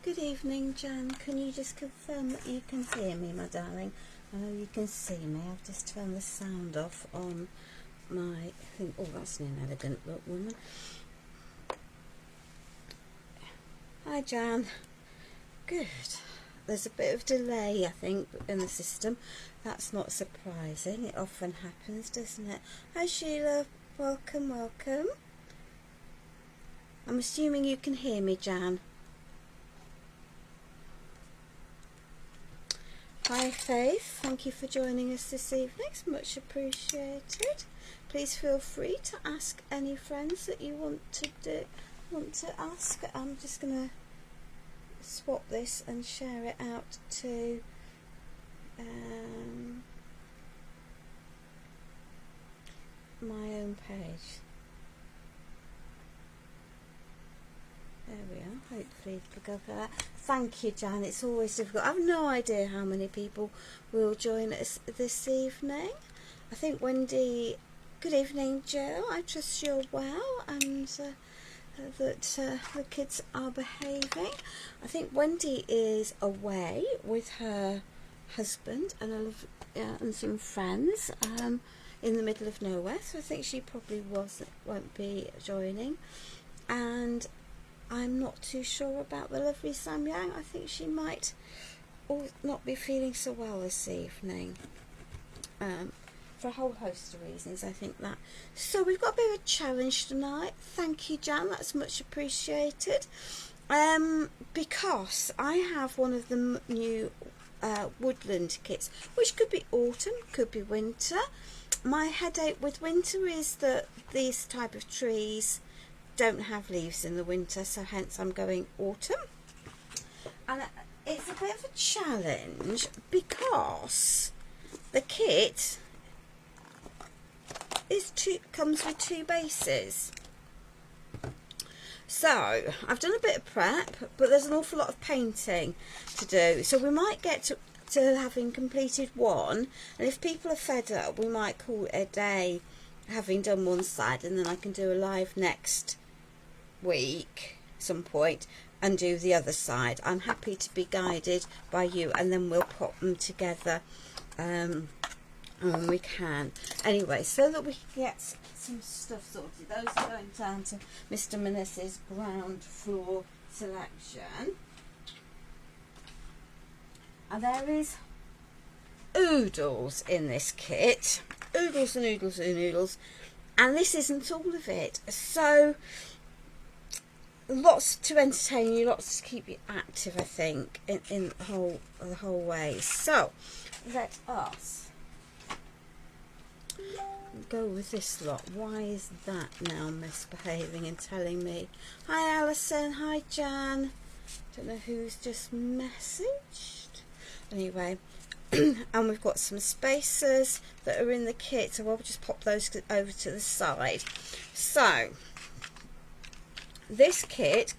Good evening, Jan. Can you just confirm that you can hear me, my darling? I know you can see me. I've just turned the sound off on my thing. Oh, that's an inelegant look, woman. Hi, Jan. Good. There's a bit of delay, I think, in the system. That's not surprising. It often happens, doesn't it? Hi, Sheila. Welcome, welcome. I'm assuming you can hear me, Jan. Hi Faith, thank you for joining us this evening, it's much appreciated. Please feel free to ask any friends that you want to ask. I'm just going to swap this and share it out to my own page. There we are, hopefully it'll go for that. Thank you, Jan, it's always difficult. I have no idea how many people will join us this evening. I think Wendy, good evening Jill, I trust you're well and that the kids are behaving. I think Wendy is away with her husband and some friends in the middle of nowhere, so I think she probably won't be joining. And I'm not too sure about the lovely Samyang. I think she might not be feeling so well this evening. For a whole host of reasons, I think that. So we've got a bit of a challenge tonight. Thank you, Jan. That's much appreciated. Because I have one of the new woodland kits, which could be autumn, could be winter. My headache with winter is that these type of trees don't have leaves in the winter, so hence I'm going autumn. And it's a bit of a challenge because the kit comes with two bases. So I've done a bit of prep, but there's an awful lot of painting to do, so we might get to having completed one, and if people are fed up we might call it a day having done one side, and then I can do a live next week some point and do the other side. I'm happy to be guided by you, and then we'll pop them together when we can. Anyway, so that we can get some stuff sorted. Those are going down to Mr. and Mrs. ground floor selection. And there is oodles in this kit. Oodles and oodles and oodles. And this isn't all of it. So lots to entertain you, lots to keep you active, I think, in the whole way. So let us go with this lot. Why is that now misbehaving and telling me? Hi Alison, hi Jan. Don't know who's just messaged. Anyway, and we've got some spacers that are in the kit, so I'll just pop those over to the side. So this kit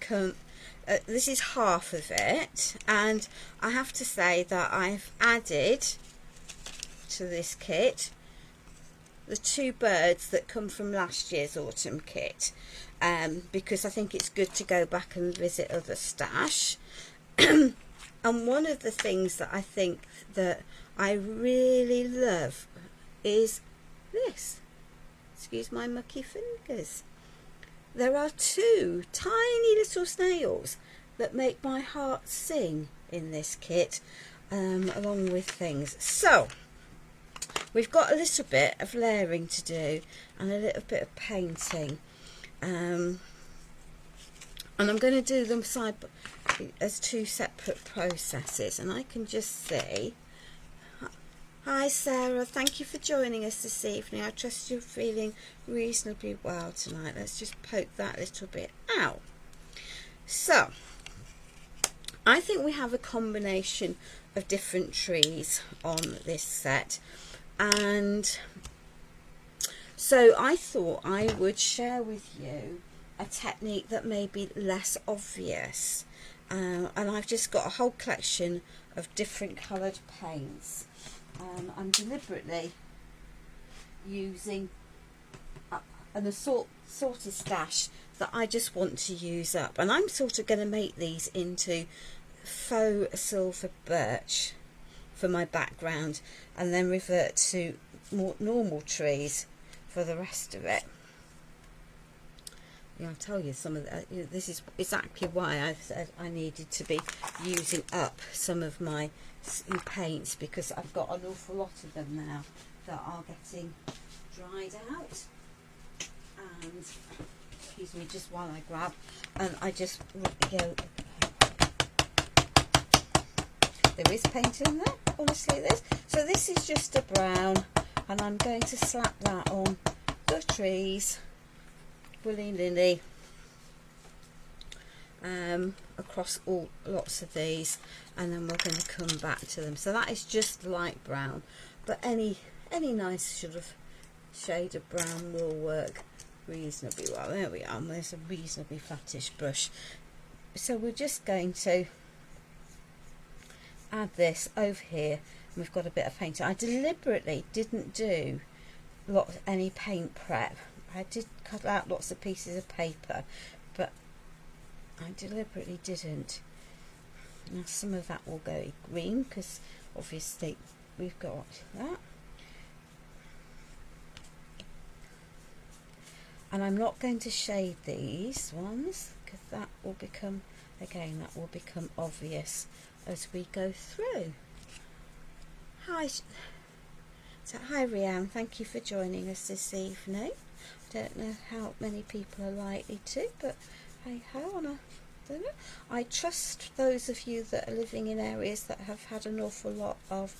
this is half of it, and I have to say that I've added to this kit the two birds that come from last year's autumn kit, because I think it's good to go back and visit other stash. And one of the things that I think that I really love is this. Excuse my mucky fingers. There are two tiny little snails that make my heart sing in this kit, along with things. So we've got a little bit of layering to do and a little bit of painting, and I'm going to do them as two separate processes. And I can just see. Hi Sarah, thank you for joining us this evening. I trust you're feeling reasonably well tonight. Let's just poke that little bit out. So I think we have a combination of different trees on this set, and so I thought I would share with you a technique that may be less obvious, and I've just got a whole collection of different coloured paints. I'm deliberately using an assorted stash that I just want to use up, and I'm sort of going to make these into faux silver birch for my background, and then revert to more normal trees for the rest of it. I'll tell you some of that. This is exactly why I said I needed to be using up some of my paints, because I've got an awful lot of them now that are getting dried out. And excuse me, just while I grab, and I just there is paint in there, honestly there is. So this is just a brown, and I'm going to slap that on the trees willy-nilly, across lots of these, and then we're going to come back to them. So that is just light brown, but any nice sort of shade of brown will work reasonably well. There we are, and there's a reasonably flattish brush. So we're just going to add this over here. We've got a bit of paint. I deliberately didn't do any paint prep. I did cut out lots of pieces of paper, but I deliberately didn't. Now some of that will go green, because obviously we've got that. And I'm not going to shade these ones, because that will become, again, that will become obvious as we go through. Hi, Rhiannon, thank you for joining us this evening. Don't know how many people are likely to, but hey ho, I don't know. I trust those of you that are living in areas that have had an awful lot of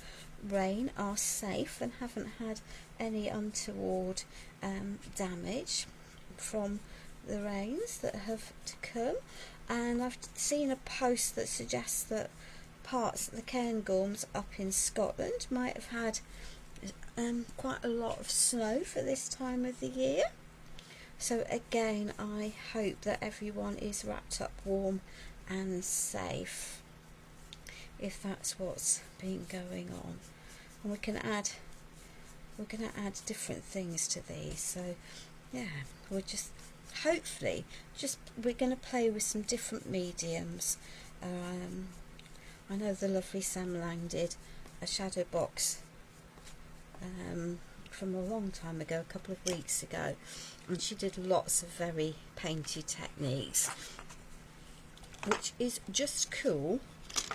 rain are safe and haven't had any untoward damage from the rains that have to come. And I've seen a post that suggests that parts of the Cairngorms up in Scotland might have had quite a lot of snow for this time of the year. So again, I hope that everyone is wrapped up warm and safe, if that's what's been going on. And we're going to add different things to these. So yeah, we're just hopefully we're going to play with some different mediums. I know the lovely Sam Lang did a shadow box from a long time ago, a couple of weeks ago, and she did lots of very painty techniques, which is just cool,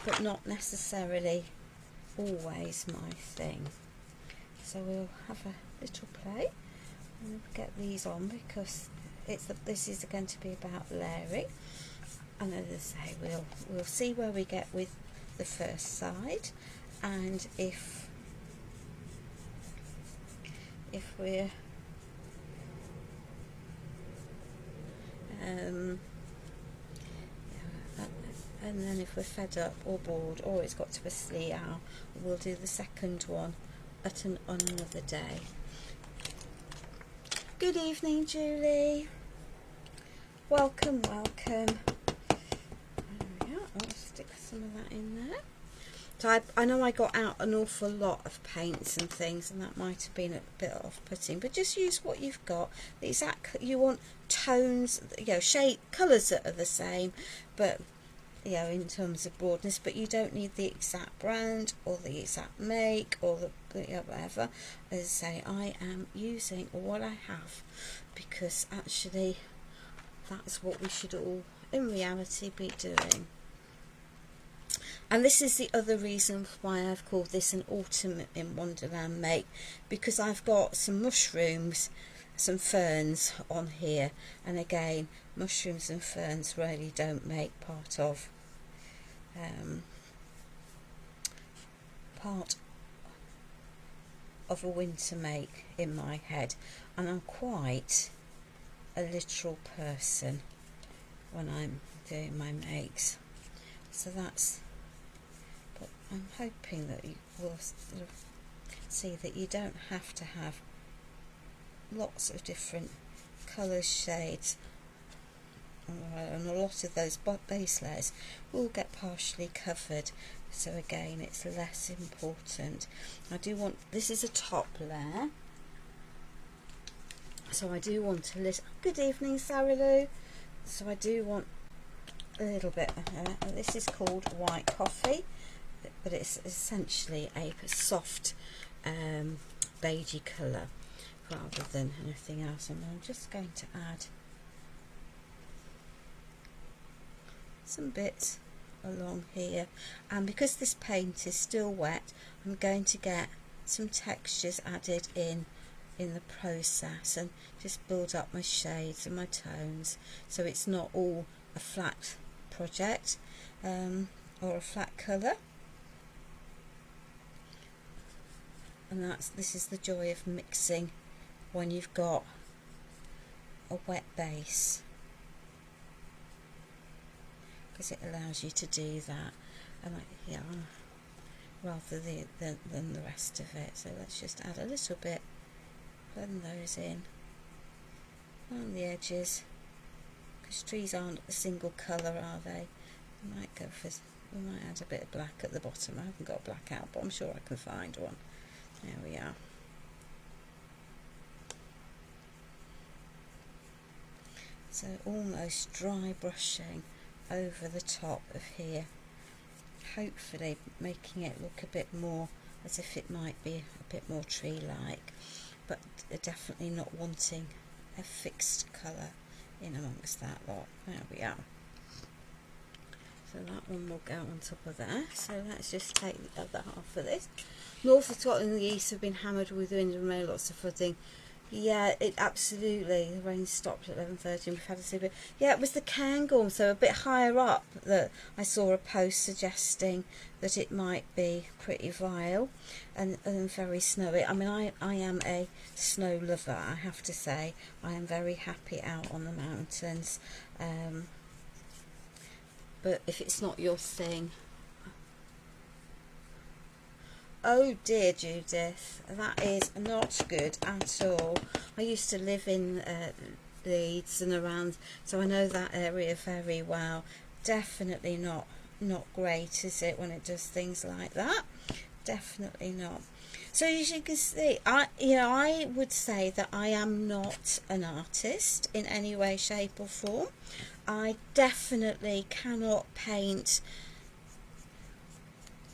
but not necessarily always my thing. So we'll have a little play and we'll get these on, because this is going to be about layering. And as I say, we'll see where we get with the first side, and if we're and then if we're fed up or bored or it's got to a sleep hour, we'll do the second one on another day. Good evening, Julie. Welcome. There we are. I'll stick some of that in there. So I know I got out an awful lot of paints and things, and that might have been a bit off-putting, but just use what you've got. You want tones, shade, colours that are the same, but in terms of broadness, but you don't need the exact brand or the exact make or the whatever. As I say, I am using what I have, because actually that's what we should all in reality be doing. And this is the other reason why I've called this an Autumn in Wonderland make, because I've got some mushrooms, some ferns on here, and again, mushrooms and ferns really don't make part of a winter make in my head, and I'm quite a literal person when I'm doing my makes. So that's, but I'm hoping that you will sort of see that you don't have to have lots of different colours, shades, and a lot of those base layers will get partially covered, so again it's less important. I do want, this is a top layer, so I do want to list. Good evening, Sarah Lou. so I do want a little bit. This is called white coffee, but it's essentially a soft beigey colour rather than anything else. And I'm just going to add some bits along here, and because this paint is still wet, I'm going to get some textures added in the process and just build up my shades and my tones, so it's not all a flat project or a flat colour. And this is the joy of mixing when you've got a wet base, because it allows you to do that, and rather than the rest of it. So let's just add a little bit, blend those in on the edges, because trees aren't a single colour, are they? We might add a bit of black at the bottom. I haven't got black out, but I'm sure I can find one. There we are. So almost dry brushing over the top of here, hopefully making it look a bit more as if it might be a bit more tree-like, but definitely not wanting a fixed colour in amongst that lot. There we are. So that one will go on top of there. So let's just take the other half of this. North of Scotland and the east have been hammered with wind and rain, lots of flooding. Yeah, it absolutely. The rain stopped at 11:30 and we've had a super. Yeah, it was the Cairngorm, so a bit higher up, that I saw a post suggesting that it might be pretty vile and very snowy. I mean, I am a snow lover, I have to say. I am very happy out on the mountains. But if it's not your thing. Oh dear, Judith, that is not good at all. I used to live in Leeds and around, so I know that area very well. Definitely not great, is it, when it does things like that? Definitely not. So as you can see, I would say that I am not an artist in any way, shape or form. I definitely cannot paint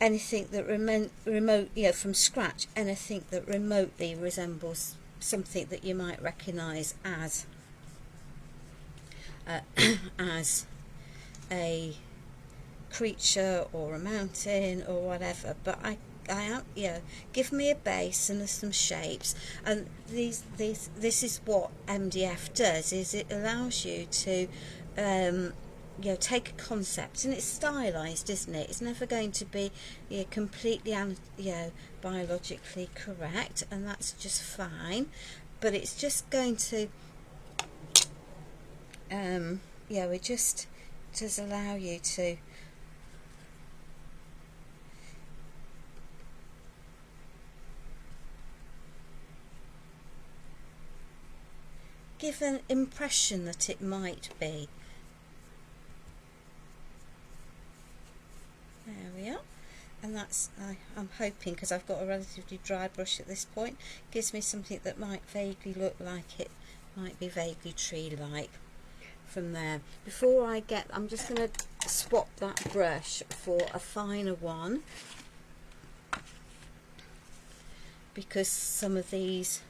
anything that from scratch, anything that remotely resembles something that you might recognise as as a creature or a mountain or whatever. But I am, give me a base and some shapes, and this is what MDF does, is it allows you to take a concept, and it's stylized, isn't it? It's never going to be completely biologically correct, and that's just fine, but it's just going to it just does allow you to give an impression that it might be. There we are, and that's I'm hoping, because I've got a relatively dry brush at this point, gives me something that might vaguely look like it might be vaguely tree-like from there. Before I'm just going to swap that brush for a finer one, because some of these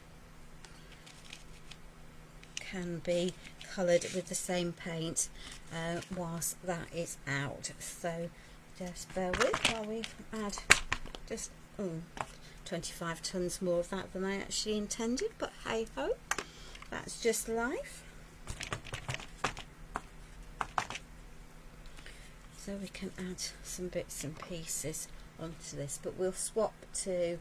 can be coloured with the same paint whilst that is out. So just bear with while we add just 25 tonnes more of that than I actually intended, but hey ho, that's just life. So we can add some bits and pieces onto this, but we'll swap to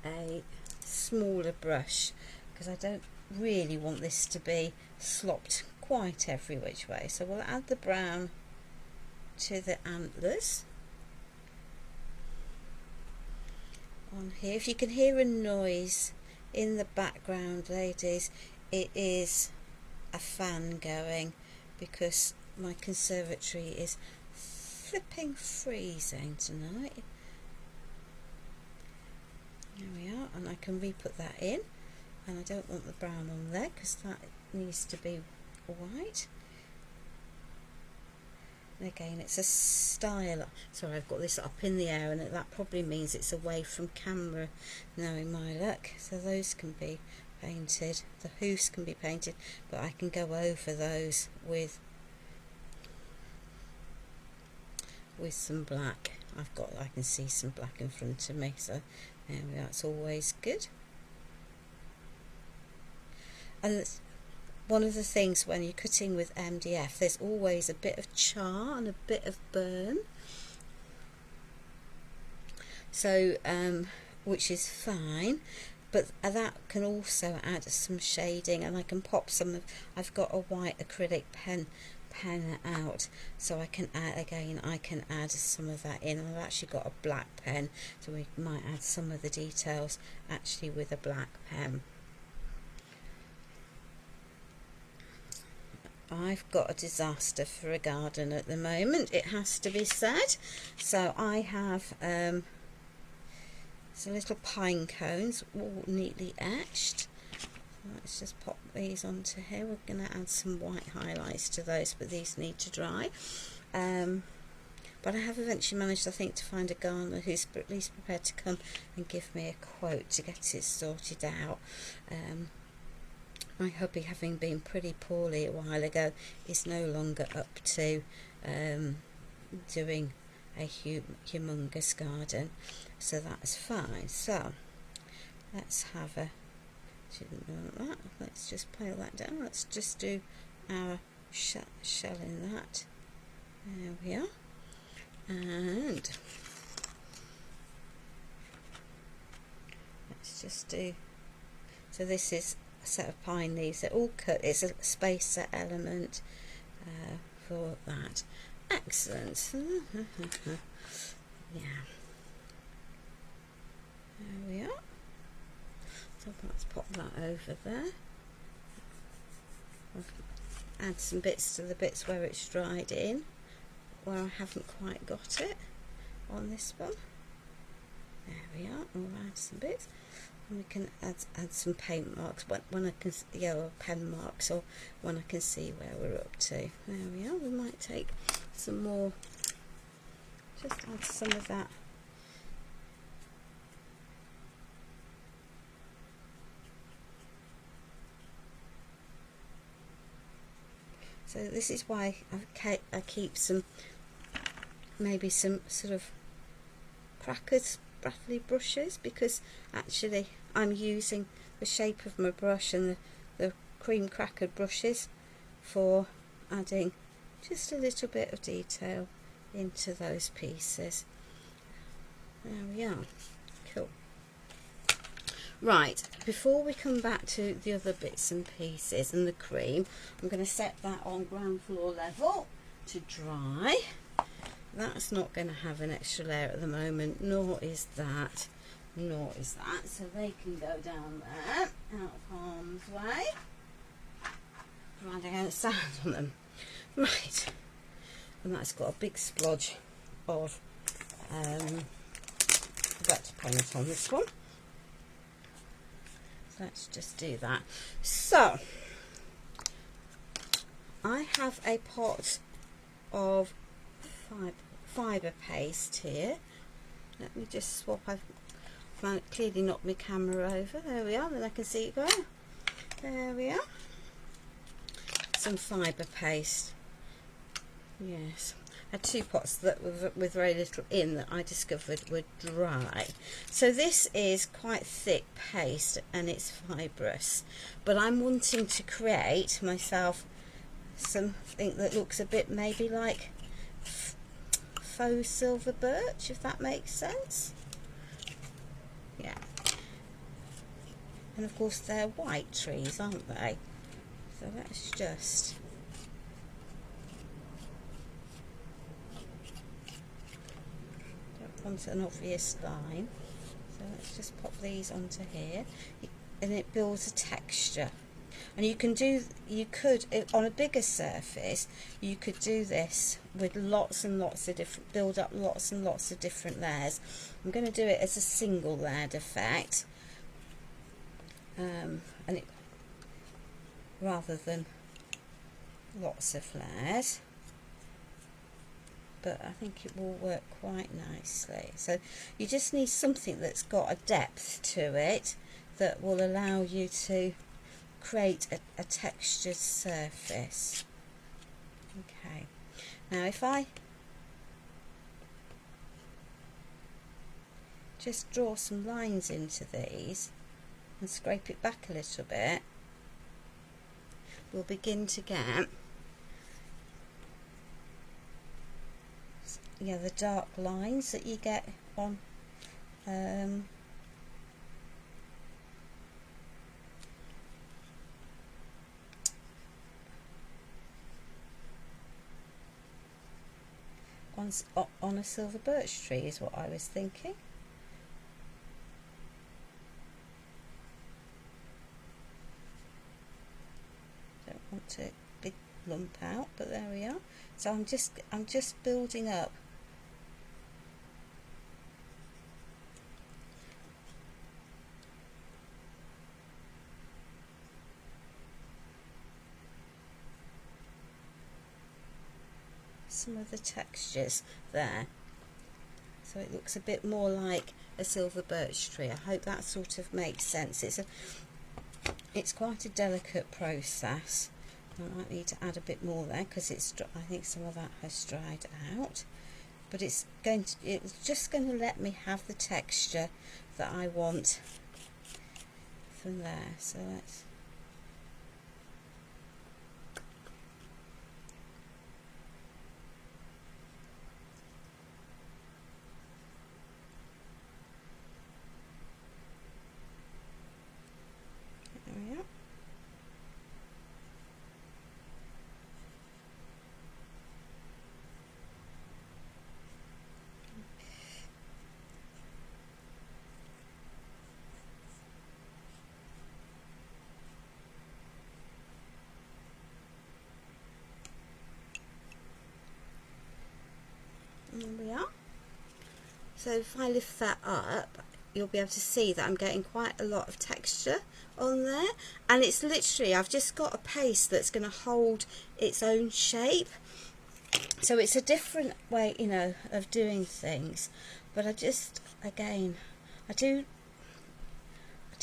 a smaller brush, because I don't really want this to be slopped quite every which way. So we'll add the brown to the antlers on here. If you can hear a noise in the background, ladies, it is a fan going, because my conservatory is flipping freezing tonight. There we are, and I can re-put that in, and I don't want the brown on there because that needs to be white. again, it's a style. Sorry, I've got this up in the air, and that probably means it's away from camera, knowing my luck. So those can be painted, the hoofs can be painted, but I can go over those with some black. I can see some black in front of me, so that's always good. And one of the things when you're cutting with MDF, there's always a bit of char and a bit of burn, so which is fine, but that can also add some shading, and I can pop some of, I've got a white acrylic pen out, so I can add some of that in. I've actually got a black pen, so we might add some of the details actually with a black pen. I've got a disaster for a garden at the moment, it has to be said. So I have some little pine cones all neatly etched. Let's just pop these onto here. We're going to add some white highlights to those, but these need to dry. But I have eventually managed, I think, to find a gardener who's at least prepared to come and give me a quote to get it sorted out. My hubby, having been pretty poorly a while ago, is no longer up to doing a humongous garden, so that's fine. So let's have a, didn't want that, let's just pile that down. Let's just do our shell in that. There we are. And let's just do, so this is a set of pine leaves, they're all cut, it's a spacer element for that. Excellent. Yeah, there we are. So let's pop that over there. Add some bits to the bits where it's dried in, where I haven't quite got it on this one. There we are. We'll add some bits, and we can add some paint marks when I can, or pen marks, or when I can see where we're up to. There we are. We might take some more, just add some of that. So this is why I keep some, maybe some sort of crackers, Bradley brushes, because actually I'm using the shape of my brush and the cream cracker brushes for adding just a little bit of detail into those pieces. There we are. Cool. Right, before we come back to the other bits and pieces and the cream, I'm going to set that on ground floor level to dry. That's not going to have an extra layer at the moment, nor is that, so they can go down there, out of harm's way. Right, I'm going to sand on them. Right, and that's got a big splodge of wet paint on this one. So let's just do that. So I have a pot of fibre paste here. Let me just swap. I've clearly knocked my camera over. There we are, then I can see it going. There we are. Some fibre paste. Yes, I had two pots that were with very little in that I discovered were dry. So this is quite thick paste and it's fibrous, but I'm wanting to create myself something that looks a bit maybe like faux silver birch, if that makes sense. Yeah, and of course they're white trees, aren't they? So let's just onto an obvious line, so let's just pop these onto here, and it builds a texture. And you could on a bigger surface, you could do this with lots and lots of different, build up lots and lots of different layers. I'm going to do it as a single layered effect, and it, rather than lots of layers. but I think it will work quite nicely. So you just need something that's got a depth to it that will allow you to create a textured surface. Okay, now if I just draw some lines into these and scrape it back a little bit, we'll begin to get the dark lines that you get on on a silver birch tree is what I was thinking. Don't want to big lump out, but there we are. So I'm just building up some of the textures there, so it looks a bit more like a silver birch tree. I hope that sort of makes sense. It's quite a delicate process. I might need to add a bit more there because I think some of that has dried out, but it's just going to let me have the texture that I want from there. So let's there we are. So if I lift that up, you'll be able to see that I'm getting quite a lot of texture on there, and it's literally, I've just got a paste that's going to hold its own shape. So it's a different way, of doing things, but I just, again, I do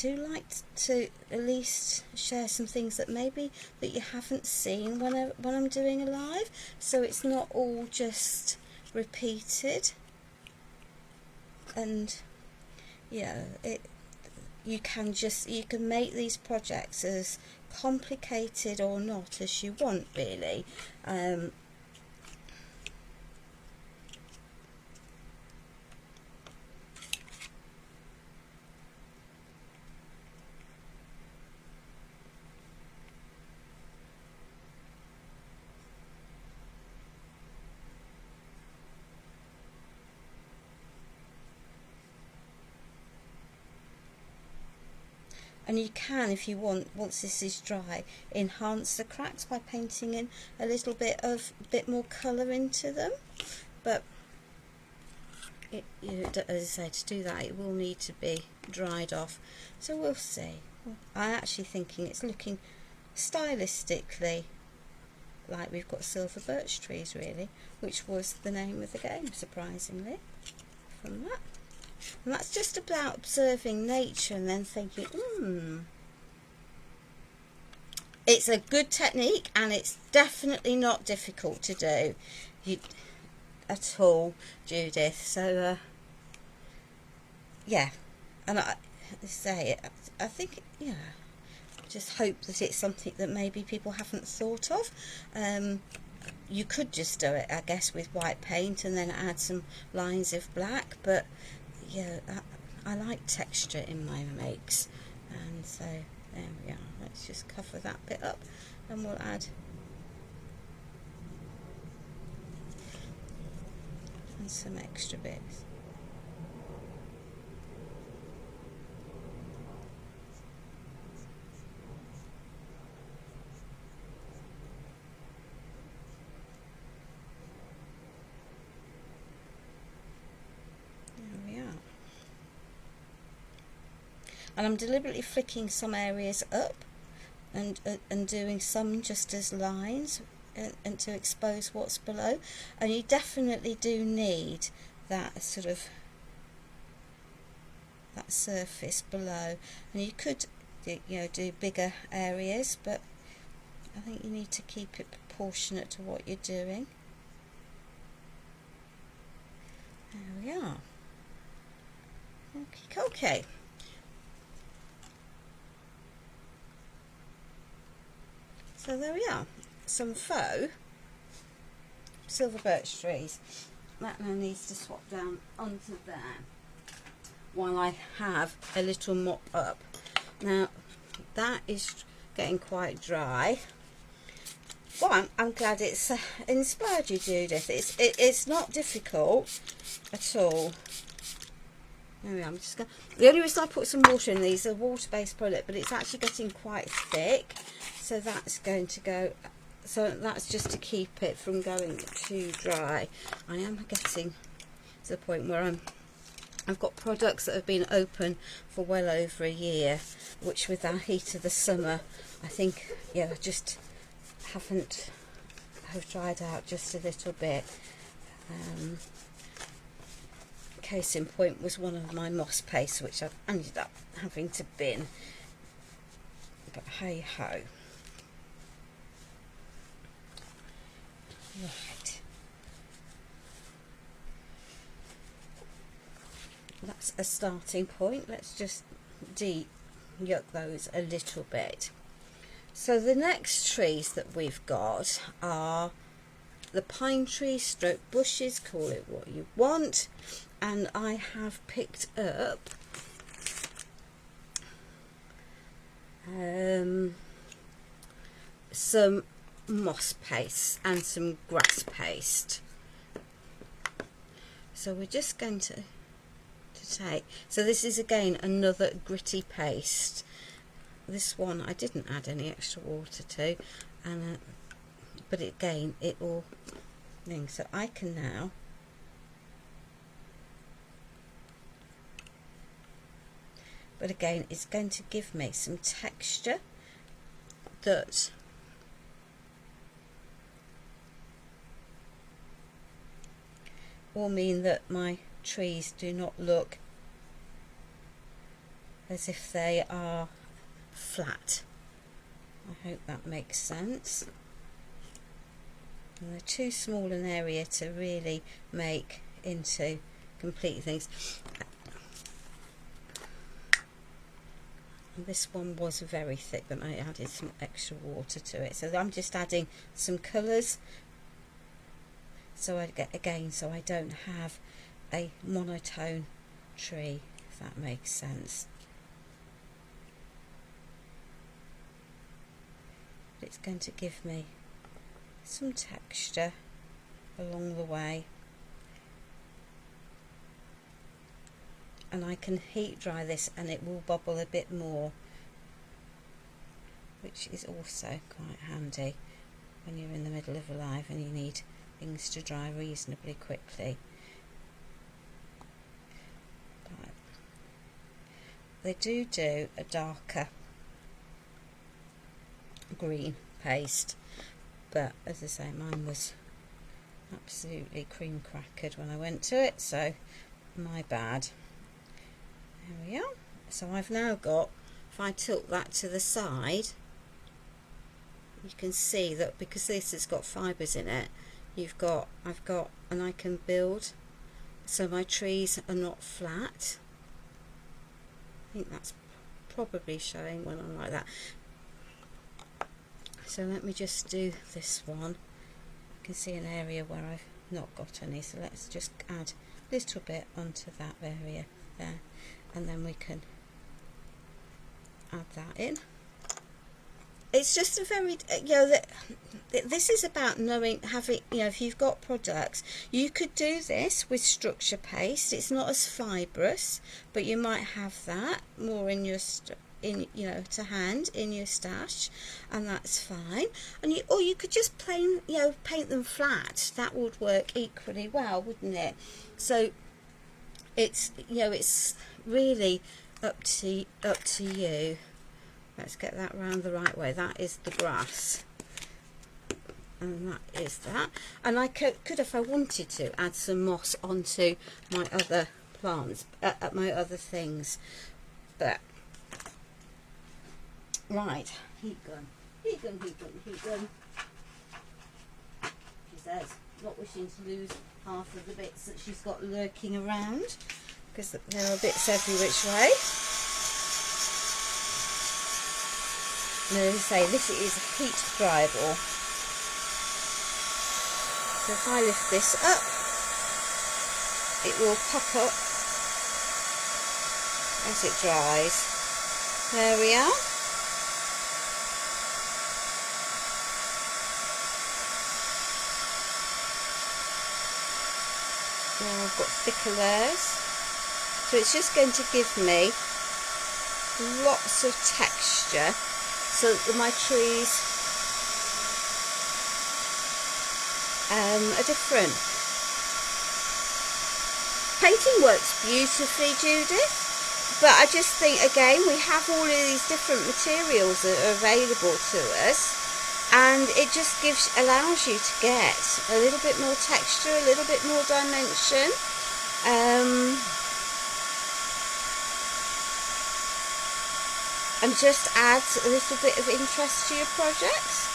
like to at least share some things that maybe that you haven't seen when I'm doing a live, so it's not all just repeated. And you can make these projects as complicated or not as you want, really. And you can, if you want, once this is dry, enhance the cracks by painting in a little bit more colour into them. But as I say, to do that, it will need to be dried off. So we'll see. I'm actually thinking it's looking stylistically like we've got silver birch trees, really, which was the name of the game, surprisingly, from that. And that's just about observing nature and then thinking, it's a good technique, and it's definitely not difficult to do at all, Judith. So yeah, and I think just hope that it's something that maybe people haven't thought of. You could just do it, I guess, with white paint and then add some lines of black, but yeah, I like texture in my makes, and so there we are. Let's just cover that bit up, and we'll add some extra bits. And I'm deliberately flicking some areas up and doing some just as lines and to expose what's below. And you definitely do need that sort of that surface below, and you could do bigger areas, but I think you need to keep it proportionate to what you're doing. There we are. Okay. So there we are, some faux silver birch trees. That now needs to swap down onto there while I have a little mop up. Now that is getting quite dry. Well, I'm glad it's inspired you, Judith. It's not difficult at all. There we are. The only reason I put some water in these, a water-based product, but it's actually getting quite thick, so that's going to go. So that's just to keep it from going too dry. I am getting to the point where I've got products that have been open for well over a year, which with the heat of the summer, I think, yeah, just have dried out just a little bit. Case in point was one of my moss paste, which I've ended up having to bin, but hey ho. Right, that's a starting point. Let's just de-yuck those a little bit. So the next trees that we've got are the pine tree stroke bushes, call it what you want, and I have picked up some moss paste and some grass paste. So we're just going to take, so this is again another gritty paste. This one I didn't add any extra water to, and but again it will thing. So I can now but again it's going to give me some texture that will mean that my trees do not look as if they are flat. I hope that makes sense. And they're too small an area to really make into complete things. And this one was very thick, but I added some extra water to it. So I'm just adding some colours, so I get again, so I don't have a monotone tree, if that makes sense. It's going to give me some texture along the way, and I can heat dry this and it will bubble a bit more, which is also quite handy when you're in the middle of a live and you need things to dry reasonably quickly. But they do a darker green paste, but as I say, mine was absolutely cream crackered when I went to it, so my bad. There we are. So I've now got, if I tilt that to the side, you can see that because this has got fibres in it, I've got, and I can build, so my trees are not flat. I think that's probably showing when I'm like that. So let me just do this one. I can see an area where I've not got any, so let's just add a little bit onto that area there, and then we can add that in. It's just a very, this is about knowing, having, if you've got products, you could do this with structure paste. It's not as fibrous, but you might have that more in your to hand in your stash, and that's fine. And or you could just plain paint them flat. That would work equally well, wouldn't it? So it's it's really up to you. Let's get that round the right way. That is the grass. and that is that. And I could, if I wanted to, add some moss onto my other plants, my other things. But right, heat gun. She says, not wishing to lose half of the bits that she's got lurking around, because there are bits every which way. And as I say, this is heat dryable. So if I lift this up, it will pop up as it dries. There we are. Now I've got thicker layers. So it's just going to give me lots of texture so that my trees are different. Painting works beautifully, Judith, but I just think, again, we have all of these different materials that are available to us, and it just allows you to get a little bit more texture, a little bit more dimension, and just adds a little bit of interest to your projects.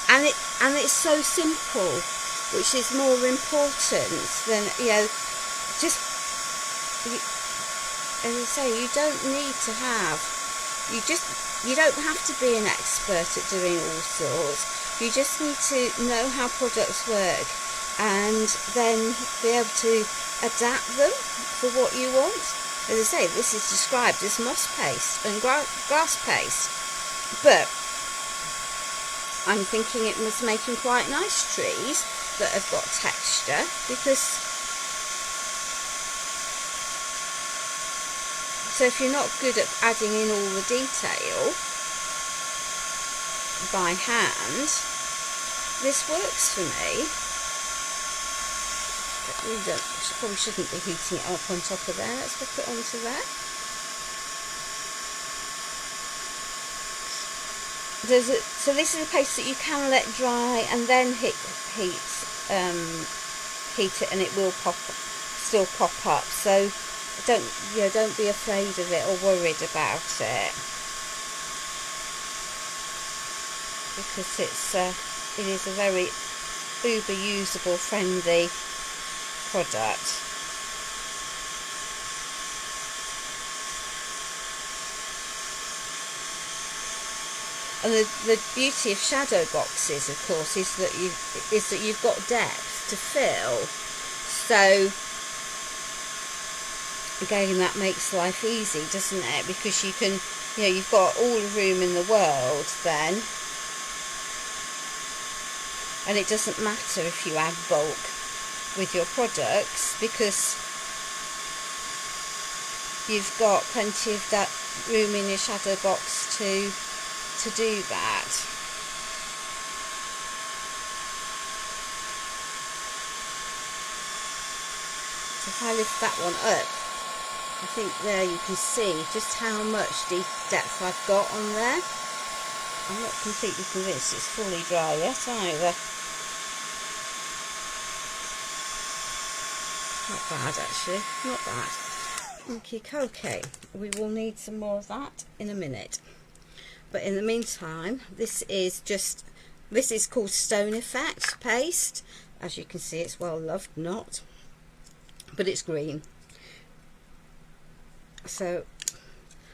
And it's so simple, which is more important than, you know, just, as I say, you don't need to have, you don't have to be an expert at doing all sorts. You just need to know how products work and then be able to adapt them for what you want. As I say, this is described as moss paste and grass paste, but I'm thinking it was making quite nice trees that have got texture, because so if you're not good at adding in all the detail by hand, this works for me. But we probably shouldn't be heating it up on top of there. Let's put it onto there. So this is a paste that you can let dry and then heat it, and it will still pop up. So don't be afraid of it or worried about it, because it is a very uber usable, friendly product. And the beauty of shadow boxes, of course, is that you've got depth to fill. So again, that makes life easy, doesn't it? Because you can, you've got all the room in the world then, and it doesn't matter if you add bulk with your products, because you've got plenty of that room in your shadow box to do that. So if I lift that one up, I think there you can see just how much depth I've got on there. I'm not completely convinced it's fully dry yet either. Not bad, actually, not bad. Okay, we will need some more of that in a minute. But in the meantime, this is called Stone Effect paste. As you can see, it's well loved, not, but it's green. So,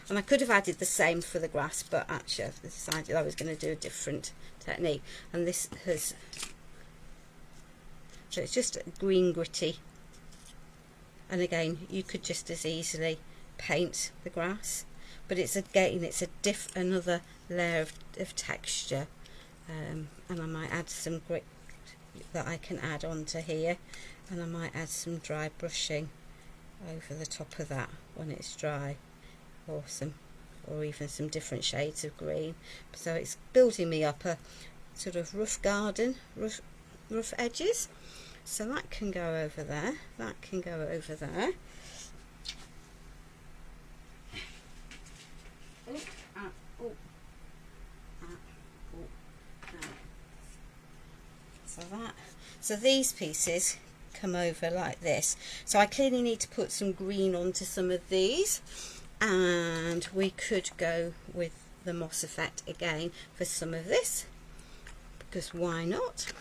and I could have added the same for the grass, but actually I decided I was going to do a different technique. And this so it's just green gritty. And again, you could just as easily paint the grass, but it's another layer of texture, and I might add some grit that I can add onto here, and I might add some dry brushing over the top of that when it's dry, or even some different shades of green. So it's building me up a sort of rough garden, rough edges. So that can go over there, that can go over there. So these pieces come over like this. So I clearly need to put some green onto some of these, and we could go with the moss effect again for some of this, because why not?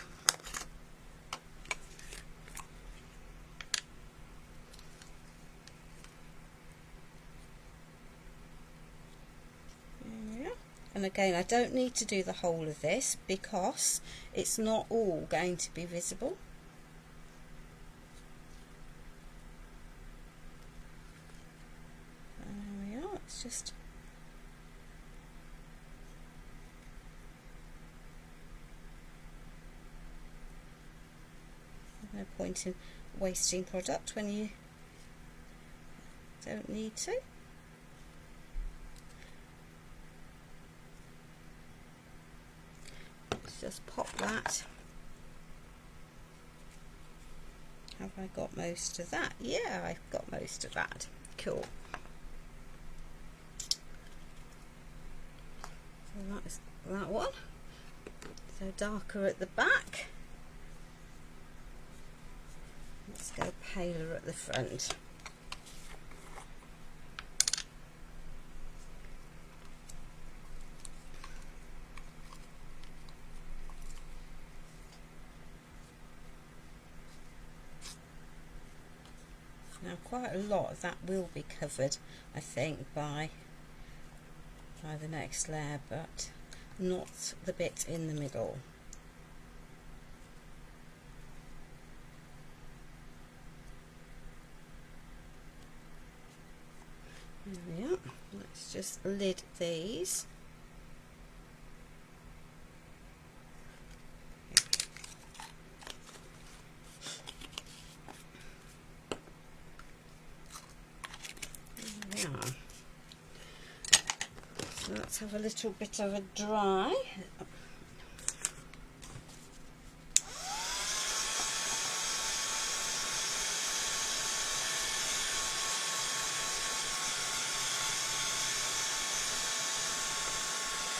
And again, I don't need to do the whole of this because it's not all going to be visible. There we are. It's just no point in wasting product when you don't need to. Just pop that. Have I got most of that? Yeah, I've got most of that. Cool. So that's that one. So darker at the back. Let's go paler at the front. Now quite a lot of that will be covered, I think, by the next layer, but not the bit in the middle. There we are. Let's just lid these. So let's have a little bit of a dry.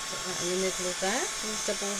Put that in the middle of there, and double.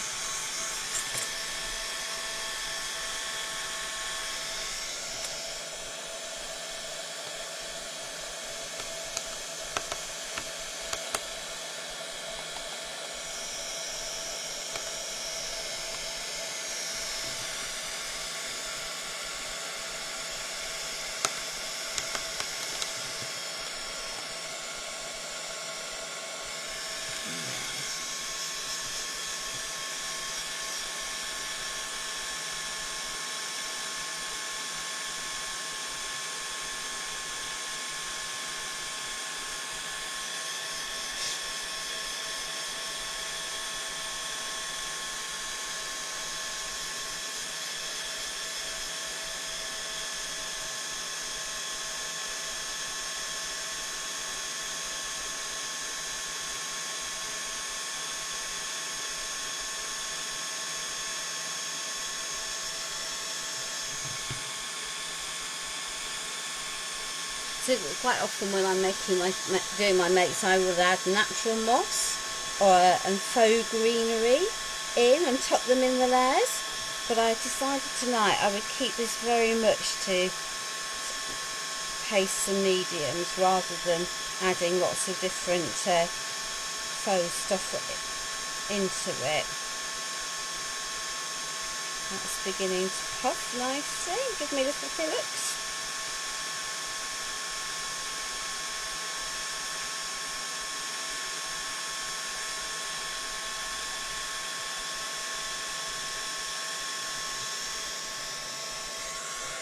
So quite often when I'm doing my makes, I would add natural moss and faux greenery in and tuck them in the layers. But I decided tonight I would keep this very much to pastes and mediums rather than adding lots of different faux stuff into it. That's beginning to puff nicely. Give me little fillets.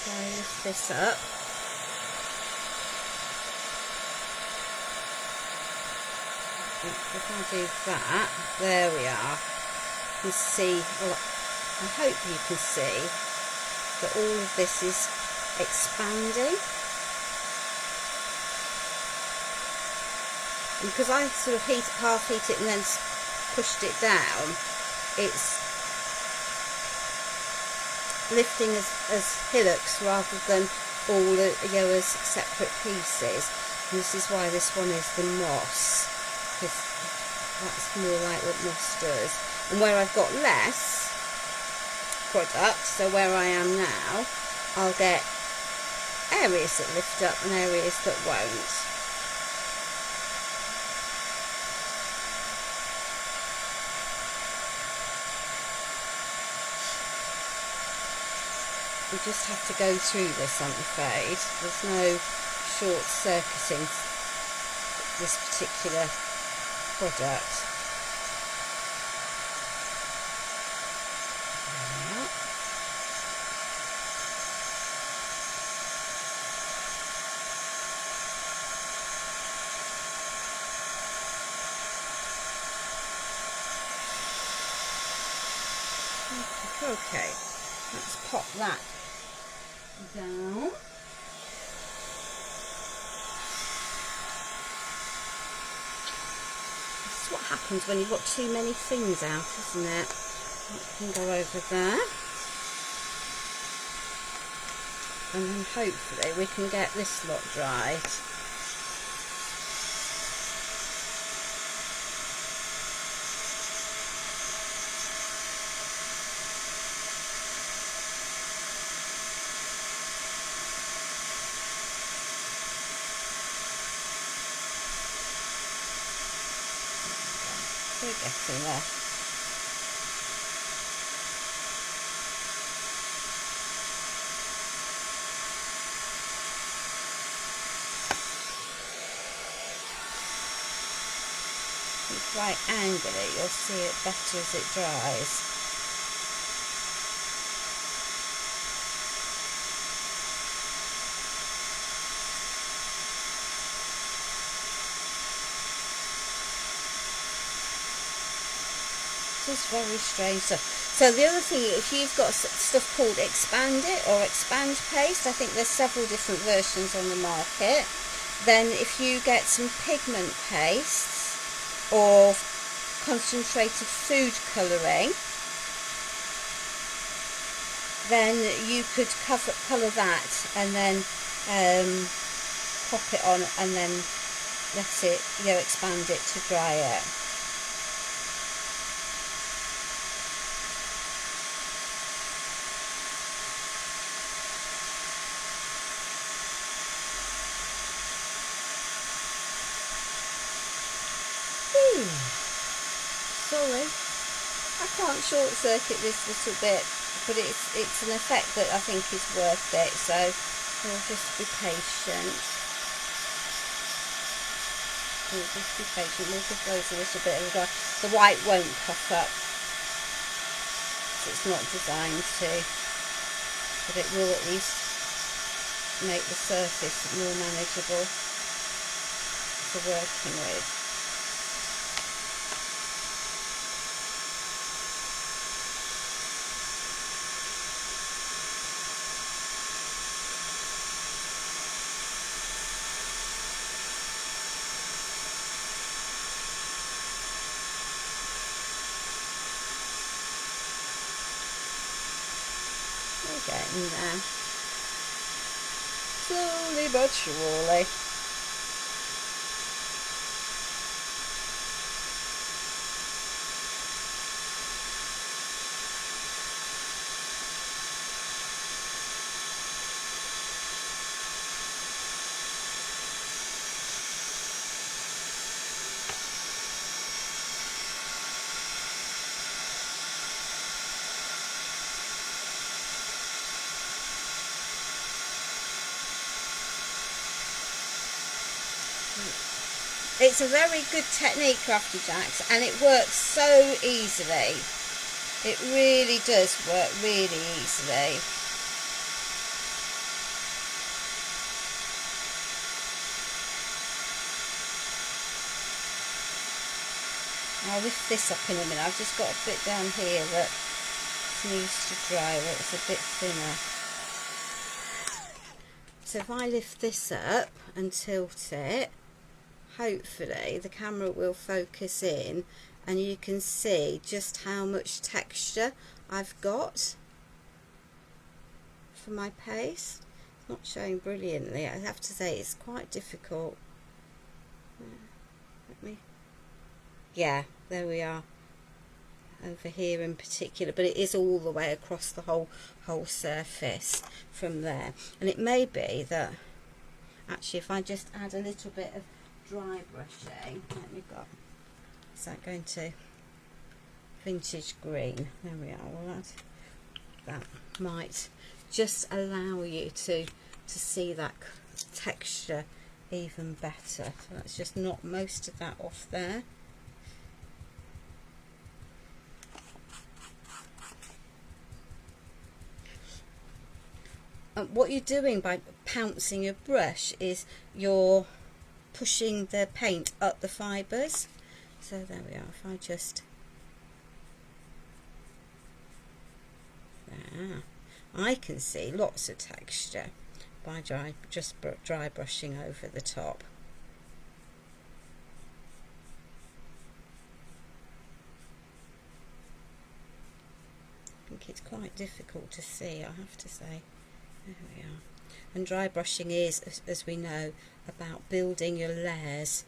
So lift this up. If I do that, there we are. You see, well, I hope you can see that all of this is expanding. And because I sort of half heat it and then pushed it down, it's lifting as hillocks rather than all as separate pieces. And this is why this one is the moss, because that's more like what moss does. And where I've got less, product. So where I am now, I'll get areas that lift up and areas that won't. We just have to go through this, I'm afraid. There's no short-circuiting this particular product. Okay, let's pop that down. This is what happens when you've got too many things out, isn't it? That can go over there. And then hopefully we can get this lot dried. We're getting there. If you right angle it, you'll see it better as it dries. It's very strange stuff. So the other thing, if you've got stuff called expand it or expand paste, I think there's several different versions on the market. Then if you get some pigment pastes or concentrated food colouring, then you could colour that and then pop it on and then let it, expand it to dry it. Sorry, I can't short circuit this little bit, but it's an effect that I think is worth it, so we'll just be patient. We'll just be patient, we'll give those a little bit of a dry. The white won't puff up, it's not designed to, but it will at least make the surface more manageable for working with. We're getting there, slowly but surely. It's a very good technique, Crafty Jacks, and it works so easily. It really does work really easily. I'll lift this up in a minute. I've just got a bit down here that needs to dry, where it's a bit thinner. So if I lift this up and tilt it, hopefully the camera will focus in and you can see just how much texture I've got for my paste. It's not showing brilliantly, I have to say. It's quite difficult. Yeah, there we are. over here in particular, but it is all the way across the whole surface from there. And it may be that actually if I just add a little bit of dry brushing, let me go, is that going to vintage green? There we are. Well, that might just allow you to see that texture even better. So let's just knock most of that off there. And what you're doing by pouncing your brush is you're pushing the paint up the fibres. So there we are. If I just there, I can see lots of texture by just dry brushing over the top. I think it's quite difficult to see, I have to say. There we are. And dry brushing is, as we know, about building your layers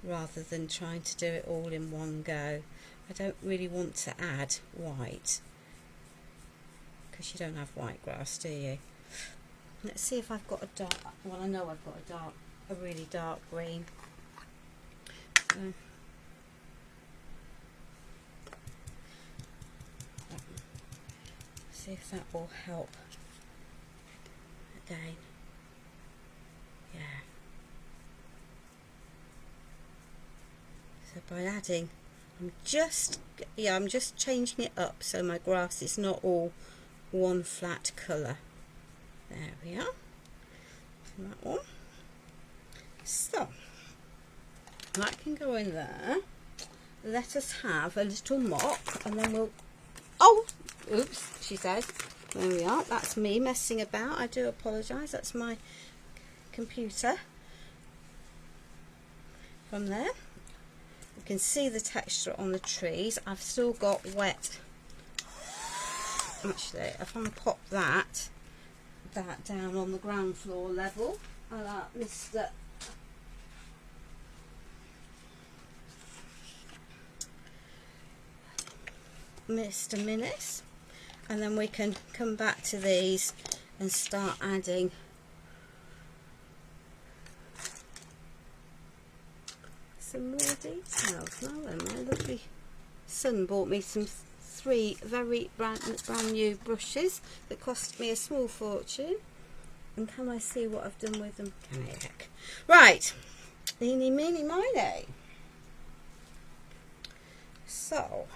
rather than trying to do it all in one go. I don't really want to add white because you don't have white grass, do you? Let's see if I've got a dark, well, I know I've got a really dark green. So, see if that will help. Again, yeah. So by adding, I'm just changing it up so my grass is not all one flat colour. There we are. And that one. So that can go in there. Let us have a little mop, and then we'll. Oh, oops, she says. There we are. That's me messing about. I do apologise. That's my computer. From there, you can see the texture on the trees. I've still got wet. Actually, if I pop that down on the ground floor level, I'll Mr. Minnis. And then we can come back to these and start adding some more details. Now then, my lovely son bought me some 3 very brand new brushes that cost me a small fortune. And can I see what I've done with them? Can I heck? Right, eeny meeny miny. So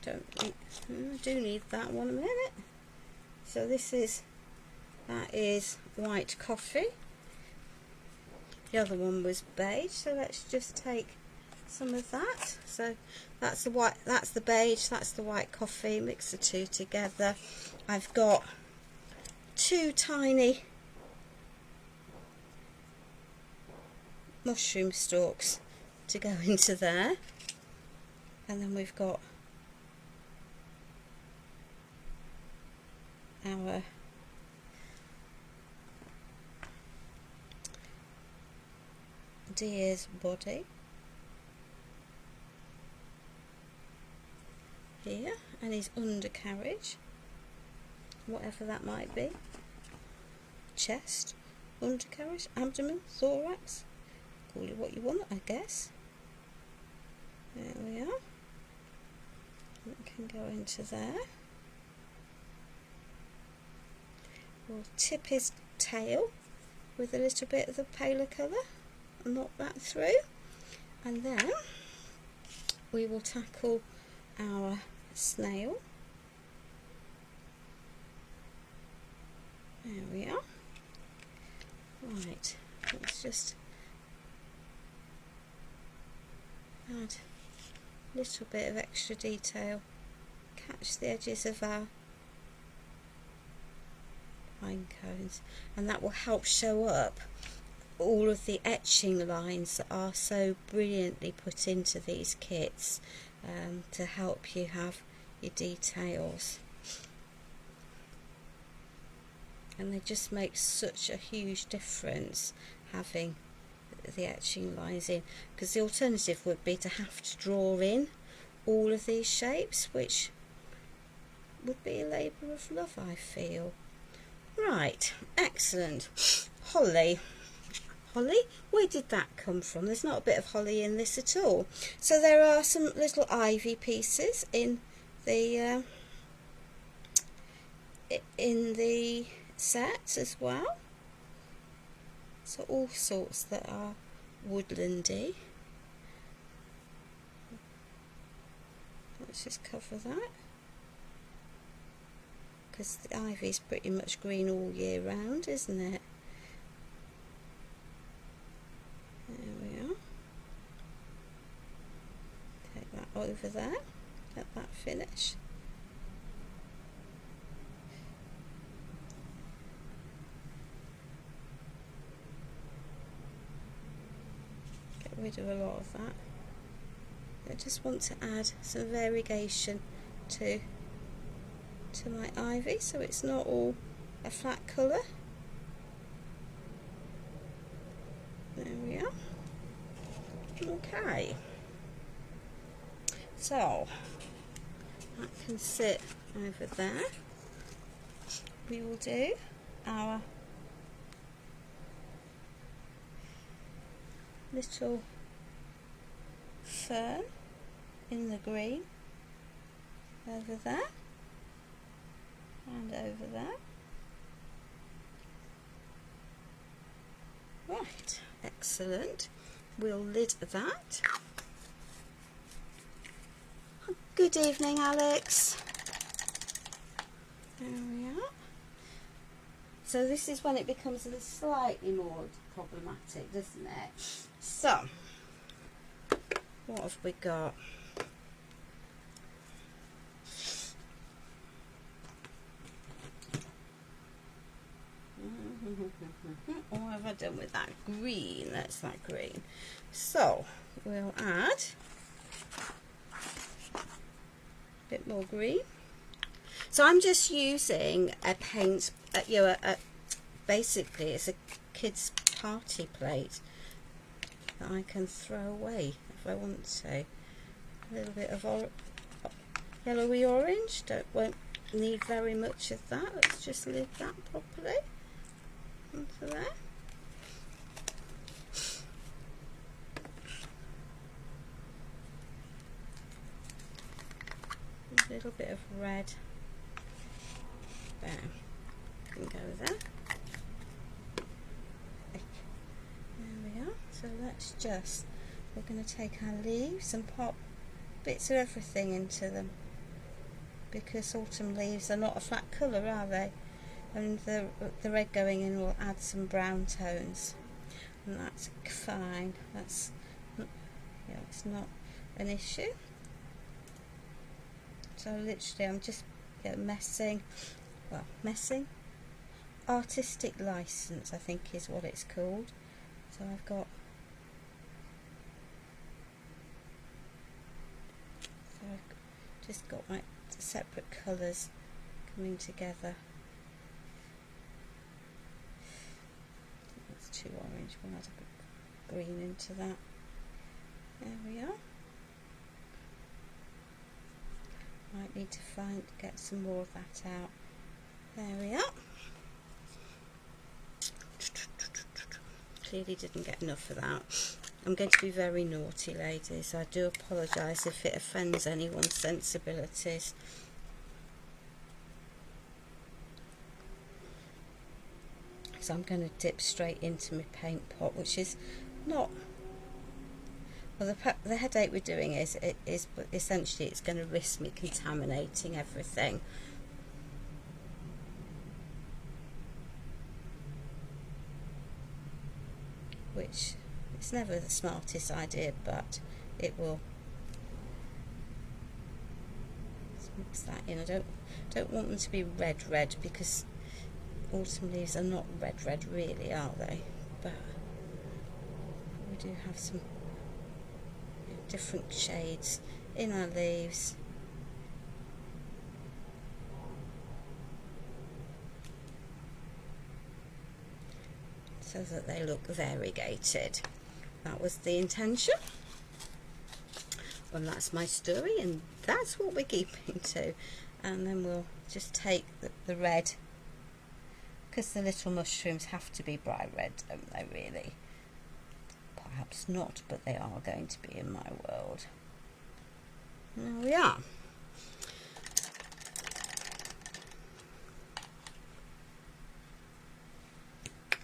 I do need that one a minute. So that is white coffee. The other one was beige, so let's just take some of that. So that's the white, that's the beige, that's the white coffee. Mix the two together. I've got 2 tiny mushroom stalks to go into there, and then we've got our deer's body here, and his undercarriage, whatever that might be, chest, undercarriage, abdomen, thorax, call it what you want, I guess. There we are. It can go into there. We'll tip his tail with a little bit of the paler colour and knock that through, and then we will tackle our snail. There we are. Right, let's just add a little bit of extra detail, catch the edges of our pine cones, and that will help show up all of the etching lines that are so brilliantly put into these kits, to help you have your details. And they just make such a huge difference having the etching lines in, because the alternative would be to have to draw in all of these shapes, which would be a labour of love, I feel. Right, excellent. Holly. Holly? Where did that come from? There's not a bit of holly in this at all. So there are some little ivy pieces in the set as well. So all sorts that are woodlandy. Let's just cover that, because the ivy is pretty much green all year round, isn't it? There we are. Take that over there, let that finish. Get rid of a lot of that. I just want to add some variegation to my ivy, so it's not all a flat colour. There we are. Okay, so that can sit over there. We will do our little fern in the green over there and over there. Right, excellent. We'll lid that. Good evening, Alex. There we are. So this is when it becomes slightly more problematic, doesn't it? So what have we got? What have I done with that green? That's that green. So we'll add a bit more green. So I'm just using a paint, basically it's a kid's party plate that I can throw away if I want to. A little bit of yellowy orange, won't need very much of that. Let's just lid that properly onto there. A little bit of red. There, can go there. There we are. So let's just, we're going to take our leaves and pop bits of everything into them, because autumn leaves are not a flat colour, are they? And the red going in will add some brown tones, and that's fine. That's, yeah, it's not an issue. So literally I'm just messing, artistic license I think is what it's called. So I've got, just got my separate colours coming together. That's too orange, we'll add a bit of green into that. There we are. Might need to get some more of that out. There we are. Clearly didn't get enough of that. I'm going to be very naughty, ladies. I do apologise if it offends anyone's sensibilities. So I'm going to dip straight into my paint pot, which is not... Well, the headache we're doing is essentially it's going to risk me contaminating everything. Which it's never the smartest idea, but it will. Let's mix that in. I don't want them to be red because autumn leaves are not red really, are they? But we do have some different shades in our leaves. So that they look variegated. That was the intention. Well, that's my story, and that's what we're keeping to. And then we'll just take the red, because the little mushrooms have to be bright red, don't they, really? Perhaps not, but they are going to be in my world. There we are.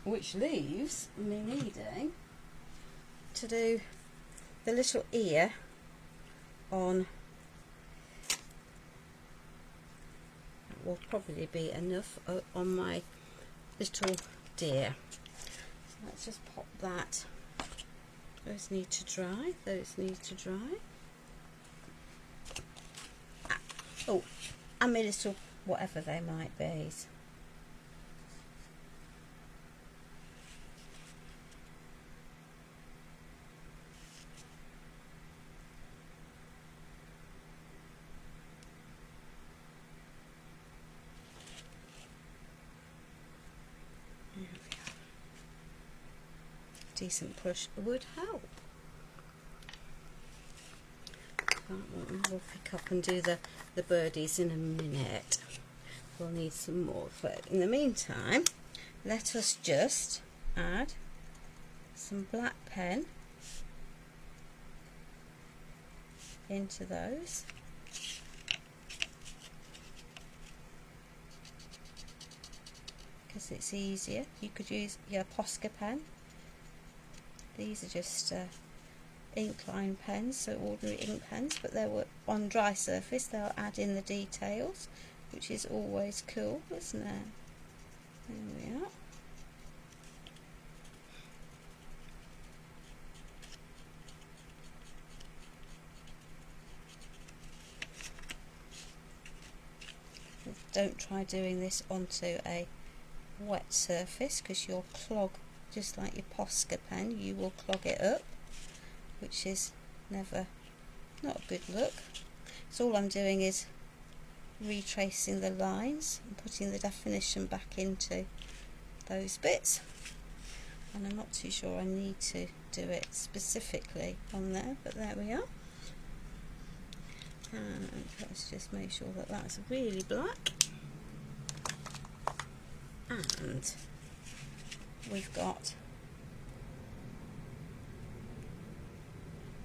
Which leaves me needing to do the little ear on. That will probably be enough on my little deer. So let's just pop that. Those need to dry. Those need to dry. Oh, and my little whatever they might be. Decent push would help. We'll pick up and do the birdies in a minute. We'll need some more, but in the meantime, let us just add some black pen into those. Because it's easier. You could use your Posca pen. These are just ink line pens, so ordinary ink pens, but they were on dry surface. They'll add in the details, which is always cool, isn't it? There we are. Don't try doing this onto a wet surface, because you'll clog, just like your Posca pen, you will clog it up, which is not a good look. So all I'm doing is retracing the lines and putting the definition back into those bits, and I'm not too sure I need to do it specifically on there, but there we are. And let's just make sure that that's really black, and we've got,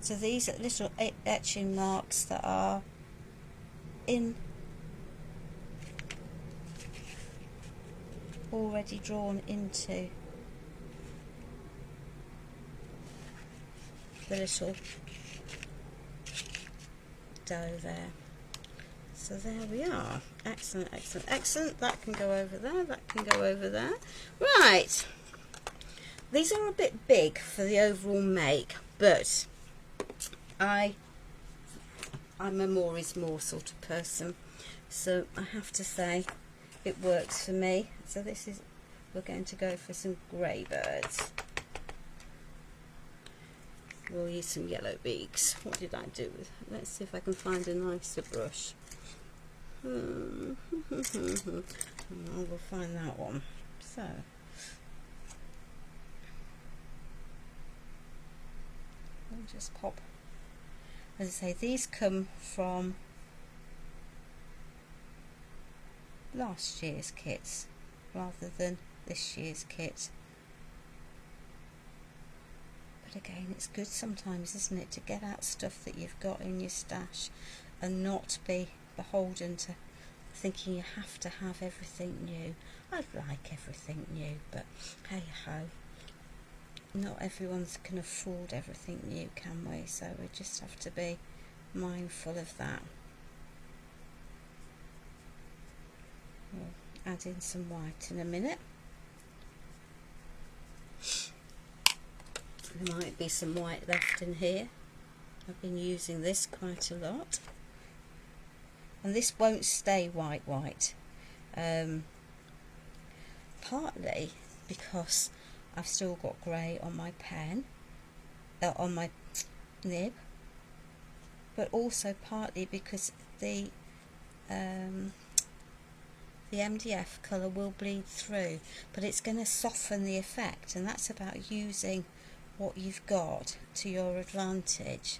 so these are little etching marks that are already drawn into the little dough there. So there we are. Excellent, excellent, excellent. That can go over there, that can go over there. Right, these are a bit big for the overall make, but I'm a more is more sort of person, so I have to say it works for me. So this is, we're going to go for some grey birds. We'll use some yellow beaks. What did I do with? Let's see if I can find a nicer brush. We'll find that one. So I'll just pop. As I say, these come from last year's kits rather than this year's kit. But again, it's good sometimes, isn't it, to get out stuff that you've got in your stash and not be beholden to thinking you have to have everything new. I'd like everything new, but hey ho, not everyone can afford everything new, can we? So we just have to be mindful of that. We'll add in some white in a minute. There might be some white left in here. I've been using this quite a lot, and this won't stay white partly because I've still got grey on my pen, on my nib, but also partly because the MDF colour will bleed through, but it's going to soften the effect, and that's about using what you've got to your advantage.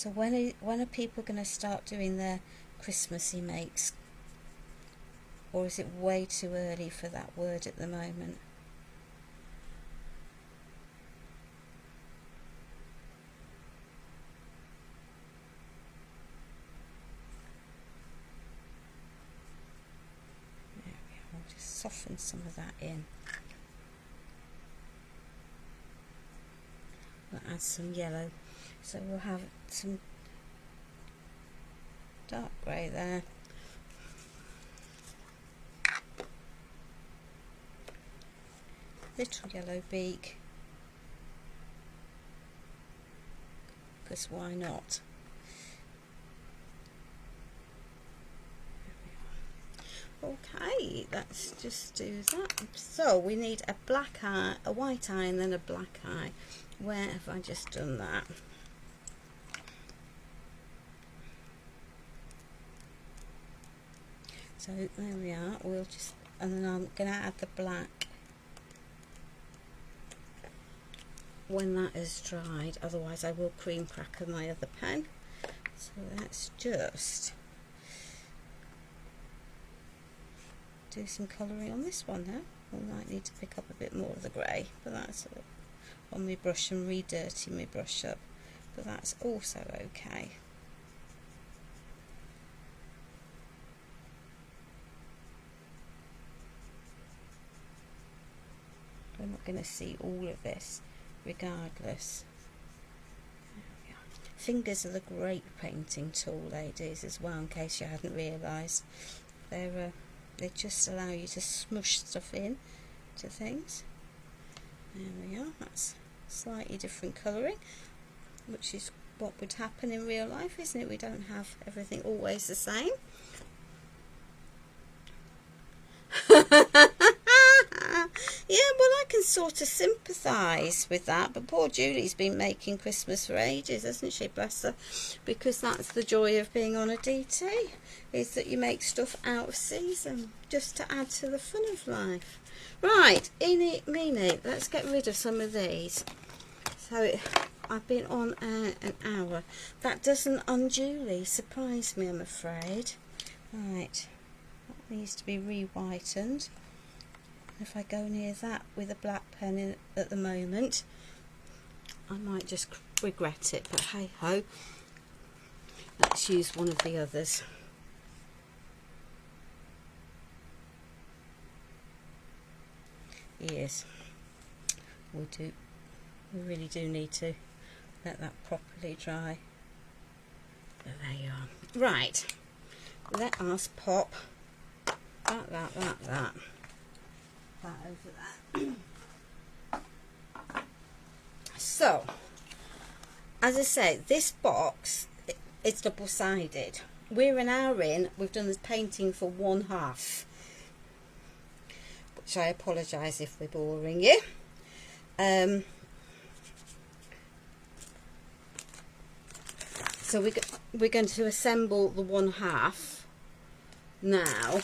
So when are people going to start doing their Christmassy makes? Or is it way too early for that word at the moment? There we are. I'll just soften some of that in. We'll add some yellow. So we'll have some dark grey there. Little yellow beak, because why not? Okay, let's just do that. So we need a black eye, a white eye, and then a black eye. Where have I just done that? So there we are. We'll just, and then I'm going to add the black when that is dried, otherwise I will cream cracker my other pen. So let's just do some colouring on this one now. I might need to pick up a bit more of the grey, but that's on my brush and re-dirty my brush up, but that's also okay. We're not going to see all of this regardless. Fingers are the great painting tool, ladies, as well, in case you hadn't realised. They just allow you to smush stuff in to things. There we are. That's slightly different colouring, which is what would happen in real life, isn't it? We don't have everything always the same. Yeah, well, I can sort of sympathise with that, but poor Julie's been making Christmas for ages, hasn't she, bless her? Because that's the joy of being on a DT, is that you make stuff out of season, just to add to the fun of life. Right, eeny, meeny, let's get rid of some of these. So I've been on an hour. That doesn't unduly surprise me, I'm afraid. Right, that needs to be re-whitened. If I go near that with a black pen in at the moment, I might just regret it, but hey ho, let's use one of the others. Yes, we really do need to let that properly dry. But there you are. Right, let us pop that over that. So, as I say, this box, it's double-sided. We're an hour in, we've done this painting for one half, which I apologise if we're boring you. So we're going to assemble the one half now,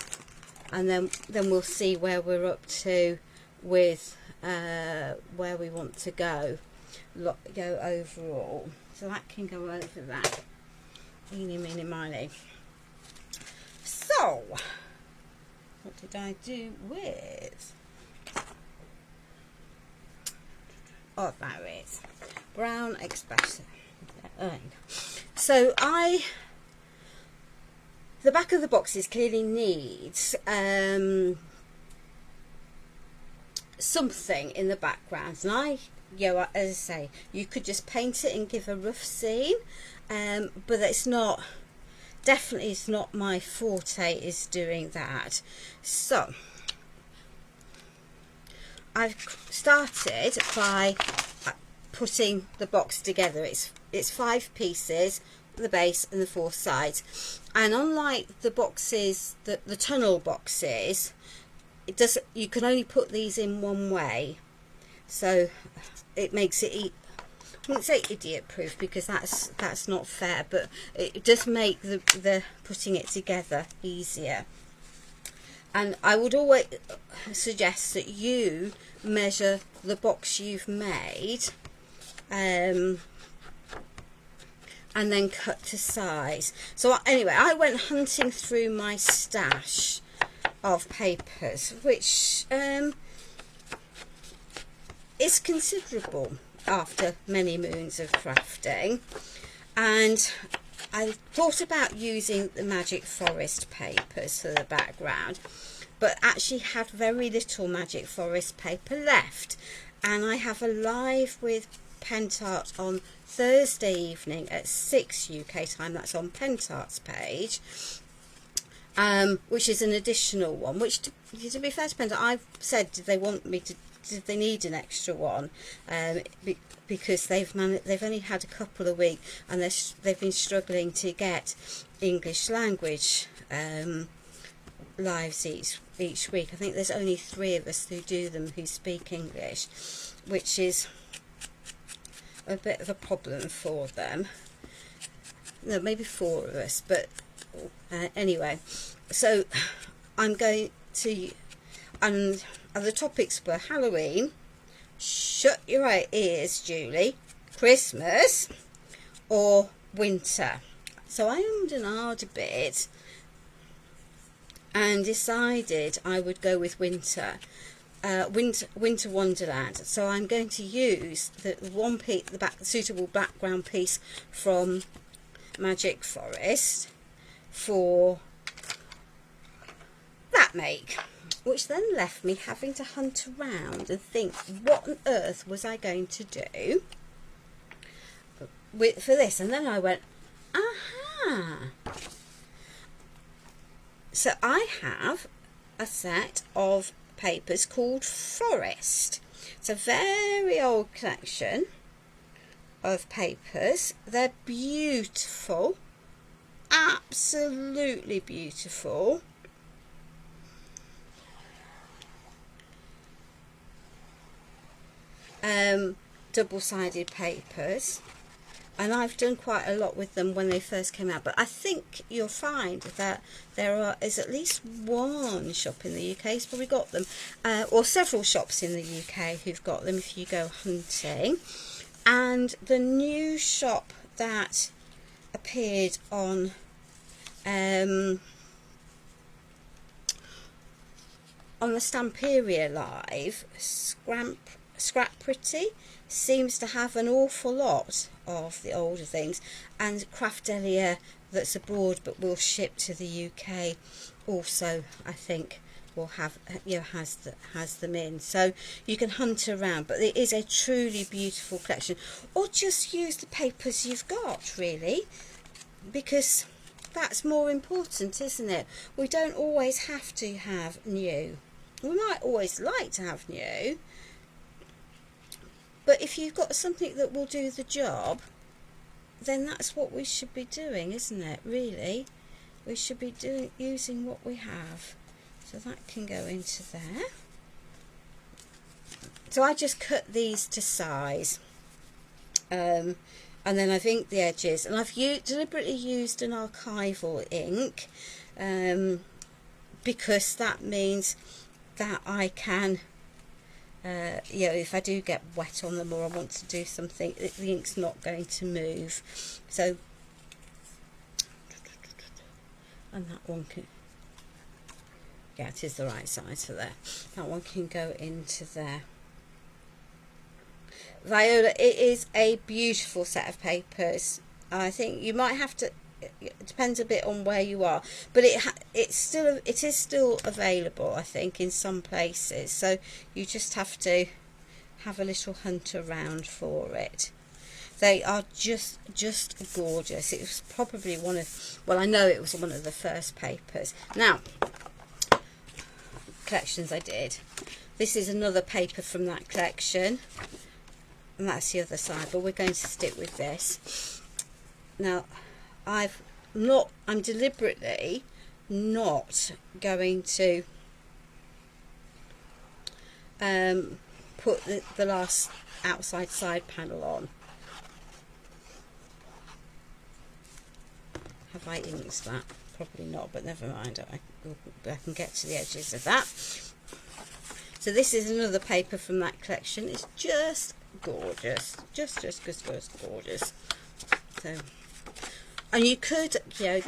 and then we'll see where we're up to with where we want to go overall. So that can go over that. Eeny, meeny, miny. So, what did I do with? Oh, there it is. Brown expression. So the back of the boxes clearly needs something in the background, and as I say, you could just paint it and give a rough scene, but it's not, definitely it's not my forte, is doing that. So I've started by putting the box together. It's 5 pieces, the base and the 4 sides, and unlike the boxes, the tunnel boxes, you can only put these in one way, so it makes it, I wouldn't say idiot proof because that's not fair, but it does make the putting it together easier. And I would always suggest that you measure the box you've made, and and then cut to size. So anyway, I went hunting through my stash of papers, which is considerable after many moons of crafting, and I thought about using the Magic Forest papers for the background, but actually had very little Magic Forest paper left, and I have a live with Pentart on Thursday evening at 6 UK time. That's on Pentart's page, which is an additional one, which to be fair to Pentart, I've said did they need an extra one, because they've only had a couple a week, and they've been struggling to get English language lives each week. I think there's only 3 of us who do them who speak English, which is a bit of a problem for them. No, maybe 4 of us, but anyway. So I'm going to, and the topics were Halloween, shut your ears Julie, Christmas, or winter. So I ummed and ahed a bit and decided I would go with winter. Winter Wonderland. So I'm going to use the one piece, the suitable background piece from Magic Forest for that make, which then left me having to hunt around and think, what on earth was I going to do for this? And then I went, aha! So I have a set of papers called Forest. It's a very old collection of papers. They're beautiful, absolutely beautiful. Double-sided papers, and I've done quite a lot with them when they first came out, but I think you'll find that there is at least one shop in the UK who's probably got them, or several shops in the UK who've got them if you go hunting. And the new shop that appeared on the Stamperia Live, Scrap Pretty, seems to have an awful lot of the older things, and Craftelia that's abroad but will ship to the UK also, I think, will have, has them in, so you can hunt around. But it is a truly beautiful collection, or just use the papers you've got, really, because that's more important, isn't it? We don't always have to have new. We might always like to have new, but if you've got something that will do the job, then that's what we should be doing, isn't it? Really, we should be using what we have. So that can go into there. So I just cut these to size, and then I've inked the edges, and I've deliberately used an archival ink, because that means that I can, if I do get wet on them or I want to do something, the ink's not going to move. So, and that one can, yeah, it is the right size for there. That one can go into there. Viola, it is a beautiful set of papers. I think you might have to, it depends a bit on where you are, but it is still available, I think, in some places, so you just have to have a little hunt around for it. They are just gorgeous. It was probably one of, well, I know it was one of the first papers. Now, collections I did. This is another paper from that collection, and that's the other side, but we're going to stick with this. Now, I'm deliberately not going to put the last outside side panel on. Have I inked that? Probably not, but never mind. I can get to the edges of that. So this is another paper from that collection. It's just gorgeous, just gorgeous. So And you could, you know,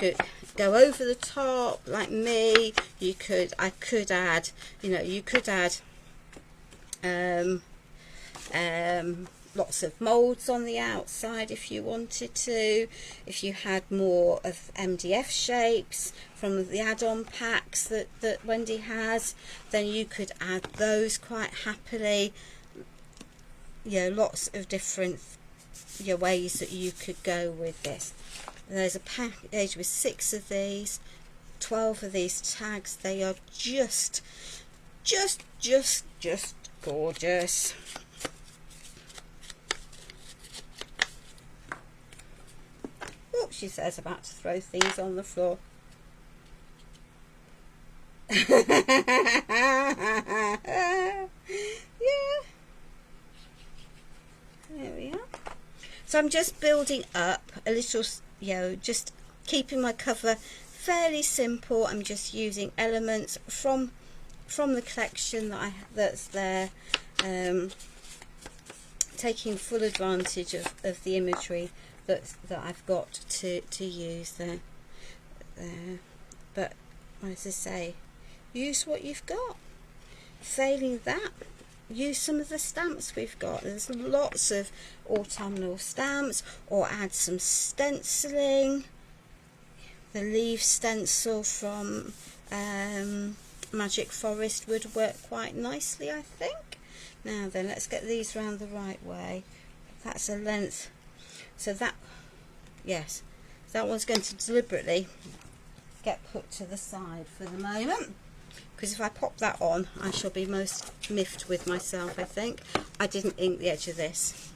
go over the top like me. I could add, you know, you could add lots of molds on the outside if you wanted to. If you had more of MDF shapes from the add-on packs that Wendy has, then you could add those quite happily. You know, lots of different ways that you could go with this. There's a package with 6 of these, 12 of these tags. They are just gorgeous. Oh, she says, about to throw things on the floor. Yeah. There we are. So I'm just building up a little, you know, just keeping my cover fairly simple. I'm just using elements from the collection that's there, taking full advantage of the imagery that I've got to use there. But as I say, use what you've got. Failing that, use some of the stamps we've got. There's lots of autumnal stamps, or add some stenciling. The leaf stencil from Magic Forest would work quite nicely, I think. Now then, let's get these round the right way. That's a length. So that, yes, that one's going to deliberately get put to the side for the moment, because if I pop that on, I shall be most miffed with myself, I think. I didn't ink the edge of this.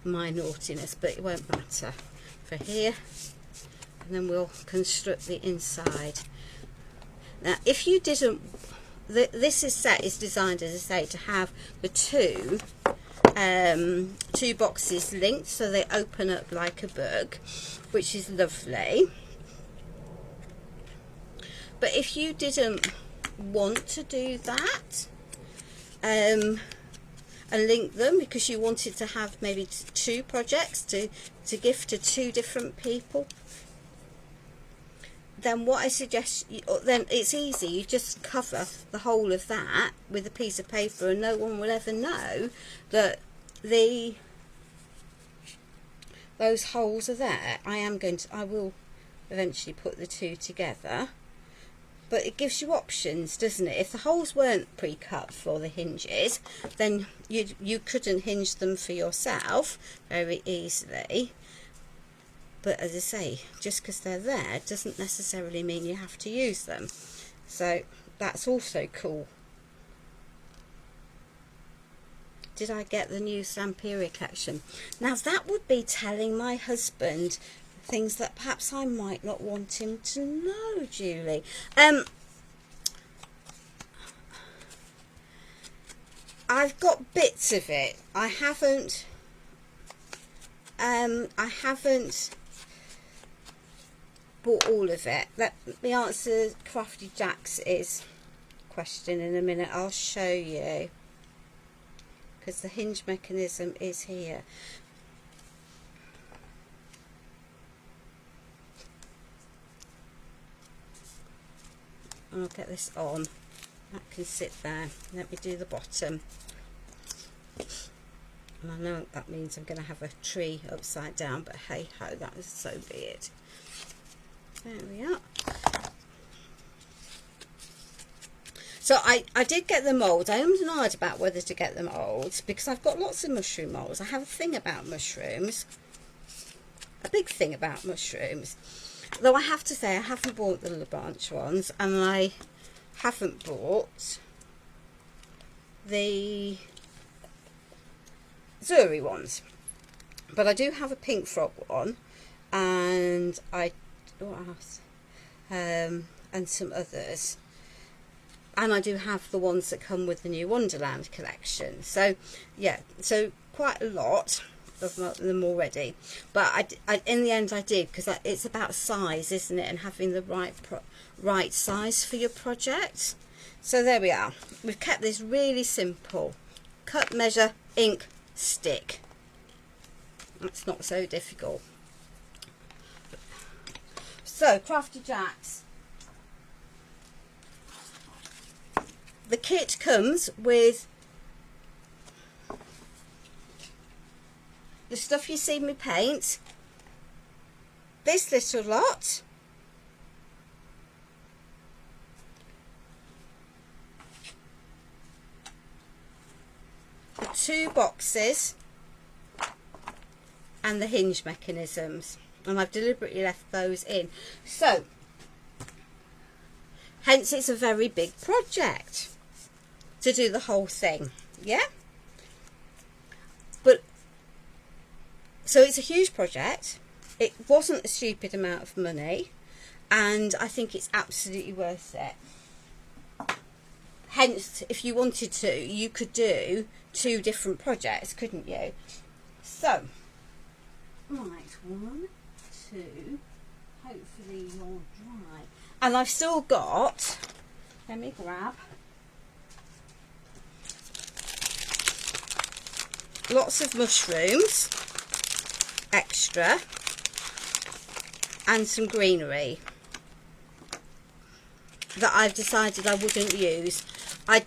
My naughtiness, but it won't matter. For here, and then we'll construct the inside. Now, if you didn't, this set is designed, as I say, to have the two boxes linked, so they open up like a book, which is lovely. But if you didn't want to do that and link them because you wanted to have maybe 2 projects to gift to 2 different people, then what I suggest, then it's easy. You just cover the whole of that with a piece of paper, and no one will ever know that those holes are there. I will eventually put the 2 together, but it gives you options, doesn't it? If the holes weren't pre-cut for the hinges, then you couldn't hinge them for yourself very easily. But as I say, just because they're there doesn't necessarily mean you have to use them. So that's also cool. Did I get the new Stamperia collection? Now that would be telling my husband things that perhaps I might not want him to know, Julie. I've got bits of it. I haven't bought all of it. Let me answer Crafty Jack's question in a minute. I'll show you, because the hinge mechanism is here. I'll get this on. That can sit there. Let me do the bottom. And I know that means I'm going to have a tree upside down, but hey ho, that was so be it. There we are. So I did get the moulds. I am denied about whether to get the moulds, because I've got lots of mushroom moulds. I have a thing about mushrooms. A big thing about mushrooms. Though I have to say, I haven't bought the little branch ones, and I haven't bought the Zuri ones. But I do have a pink frog one, and what else? And some others. And I do have the ones that come with the new Wonderland collection. So, yeah, so quite a lot of them already. But in the end I did, because it's about size, isn't it? And having the right size for your project. So there we are. We've kept this really simple. Cut, measure, ink, stick. That's not so difficult. So, Crafty Jacks. The kit comes with the stuff you see me paint, this little lot, the 2 boxes, and the hinge mechanisms, and I've deliberately left those in. So, hence it's a very big project to do the whole thing, yeah? But, so it's a huge project. It wasn't a stupid amount of money, and I think it's absolutely worth it. Hence, if you wanted to, you could do 2 different projects, couldn't you? So, right, 1, 2, hopefully you're dry. And I've still got, let me grab, lots of mushrooms, extra, and some greenery that I've decided I wouldn't use. I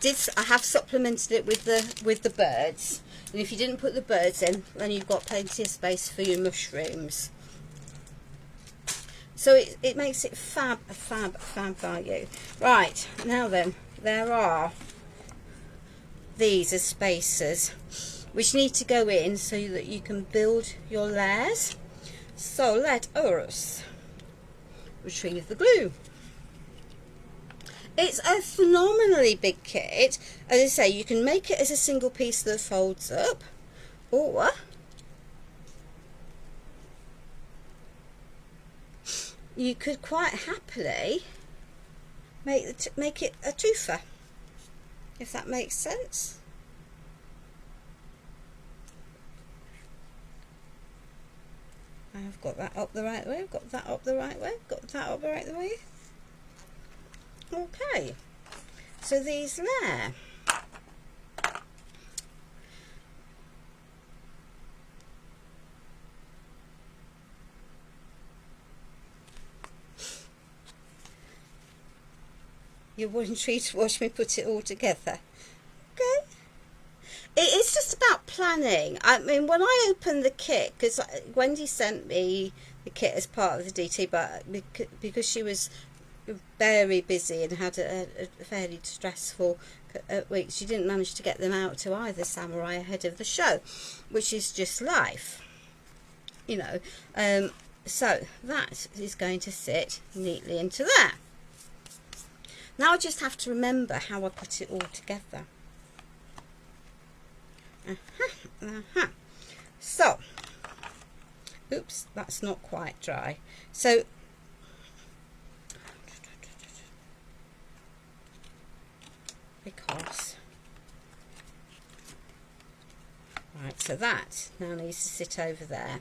have supplemented it with the birds, and if you didn't put the birds in, then you've got plenty of space for your mushrooms. So it makes it fab value. Right, now then, there are these as spacers which need to go in so that you can build your layers. So let us retrieve the glue. It's a phenomenally big kit. As I say, you can make it as a single piece that folds up, or you could quite happily make it a twofer, if that makes sense. I've got that up the right way, I've got that up the right way, got that up the right way. Okay, so these there. You're intrigued to watch me put it all together. Okay. It is just about planning. I mean, when I opened the kit, because Wendy sent me the kit as part of the DT, but because she was very busy and had a fairly stressful week, she didn't manage to get them out to either Samurai ahead of the show, which is just life, you know. So that is going to sit neatly into there. Now I just have to remember how I put it all together. So, oops, that's not quite dry. So, because, right, so that now needs to sit over there.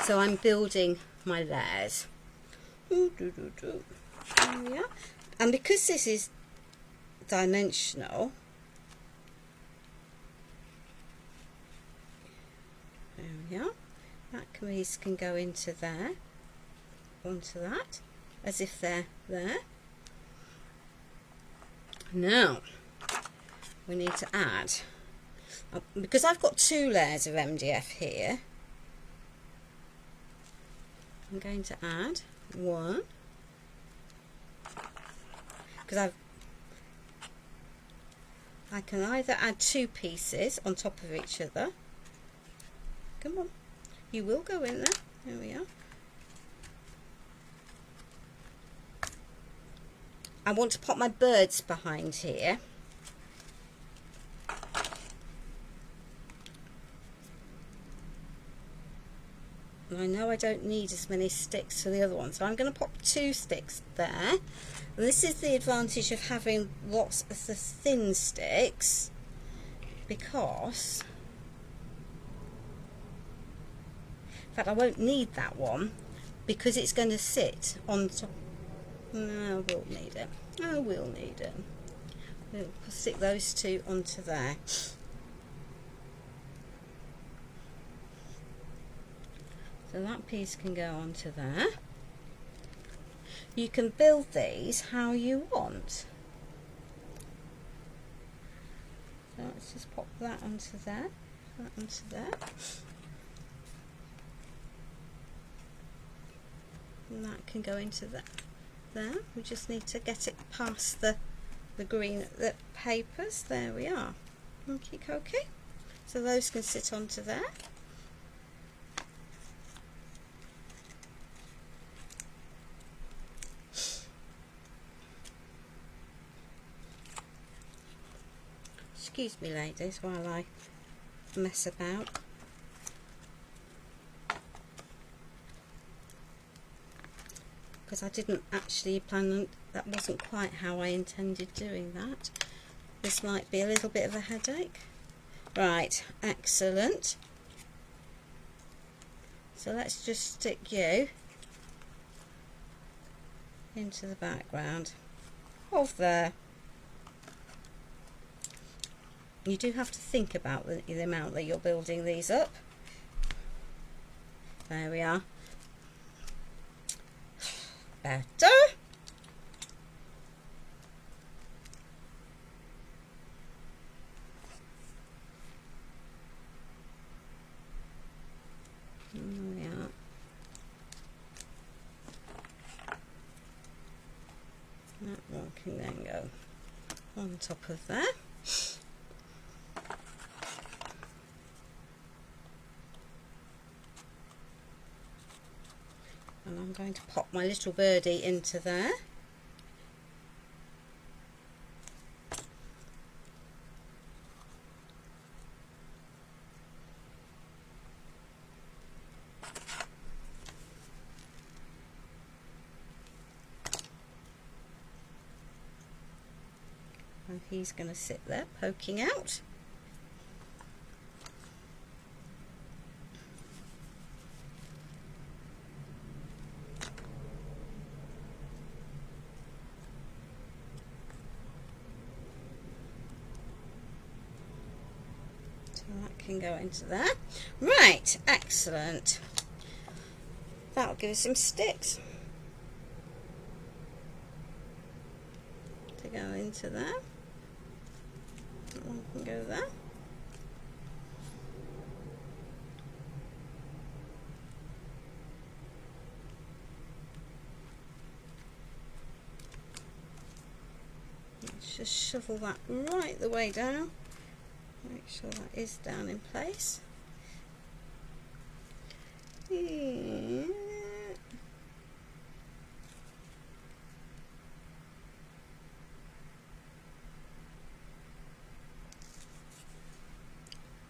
So I'm building my layers. Yeah. And because this is dimensional, there we are, that piece can go into there, onto that, as if they're there. Now, we need to add, because I've got 2 layers of MDF here, I'm going to add 1. Because I can either add 2 pieces on top of each other. Come on, you will go in there. There we are. I want to pop my birds behind here. And I know I don't need as many sticks for the other one, so I'm going to pop 2 sticks there. And this is the advantage of having lots of the thin sticks, because, in fact, I won't need that one because it's going to sit on top. No, I will need it. I will need it. We'll stick those 2 onto there. So that piece can go onto there. you can build these how you want. So let's just pop that onto there, that onto there. And that can go into that there. We just need to get it past the green, the papers. There we are. Okay. So those can sit onto there. Excuse me, ladies, while I mess about. Because I didn't actually plan on, that wasn't quite how I intended doing that. This might be a little bit of a headache. Right, excellent. So let's just stick you into the background of there. You do have to think about the amount that you're building these up. There we are. Better. There we are. That one can then go on top of there. And I'm going to pop my little birdie into there. And he's going to sit there poking out. That can go into there. Right, excellent. That'll give us some sticks to go into there. That one can go there. Let's just shovel that right the way down. Make sure that is down in place. Yeah.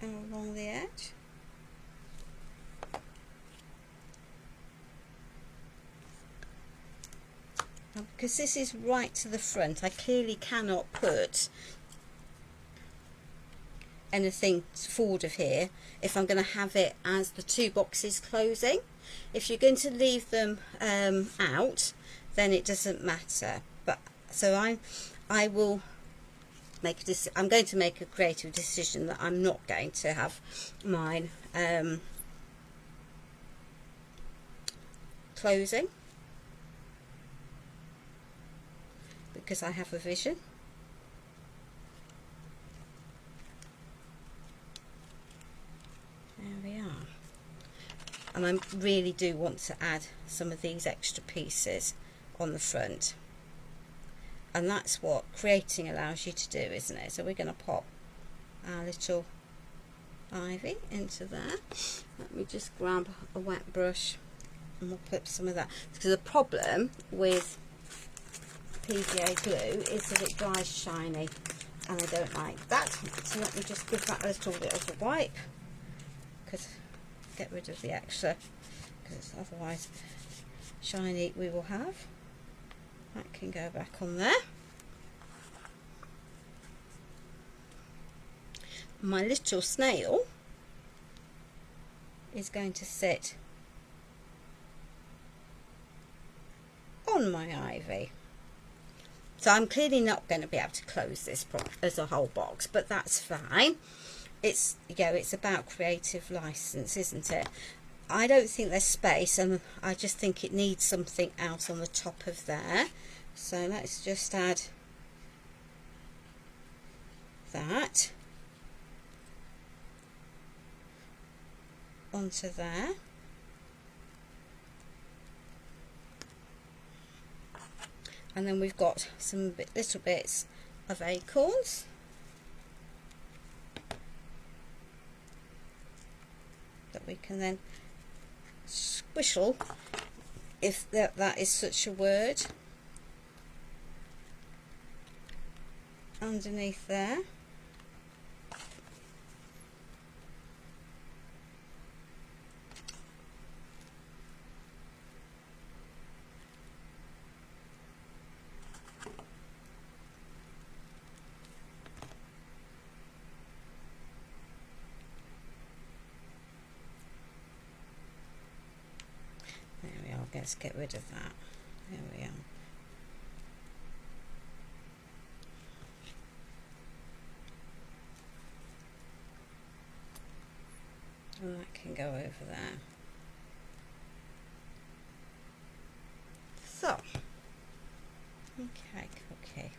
And along the edge. Now, because this is right to the front, I clearly cannot put anything forward of here if I'm going to have it as the two boxes closing. If you're going to leave them out, then it doesn't matter. But so I will make I'm going to make a creative decision that I'm not going to have mine closing, because I have a vision. There we are. And I really do want to add some of these extra pieces on the front. And that's what creating allows you to do, isn't it? So we're going to pop our little ivy into there. Let me just grab a wet brush and we'll put some of that. Because the problem with PVA glue is that it dries shiny, and I don't like that. So let me just give that a little bit of a wipe. Get rid of the extra, because otherwise shiny we will have. That can go back on there. My little snail is going to sit on my ivy. So I'm clearly not going to be able to close this as a whole box, but that's fine. It's, you know, it's about creative license, isn't it? I don't think there's space, and I just think it needs something else on the top of there. So let's just add that onto there. And then we've got some little bits of acorns. That we can then squishle, if that is such a word, underneath there. Let's get rid of that. There we are. And that can go over there. So, okay.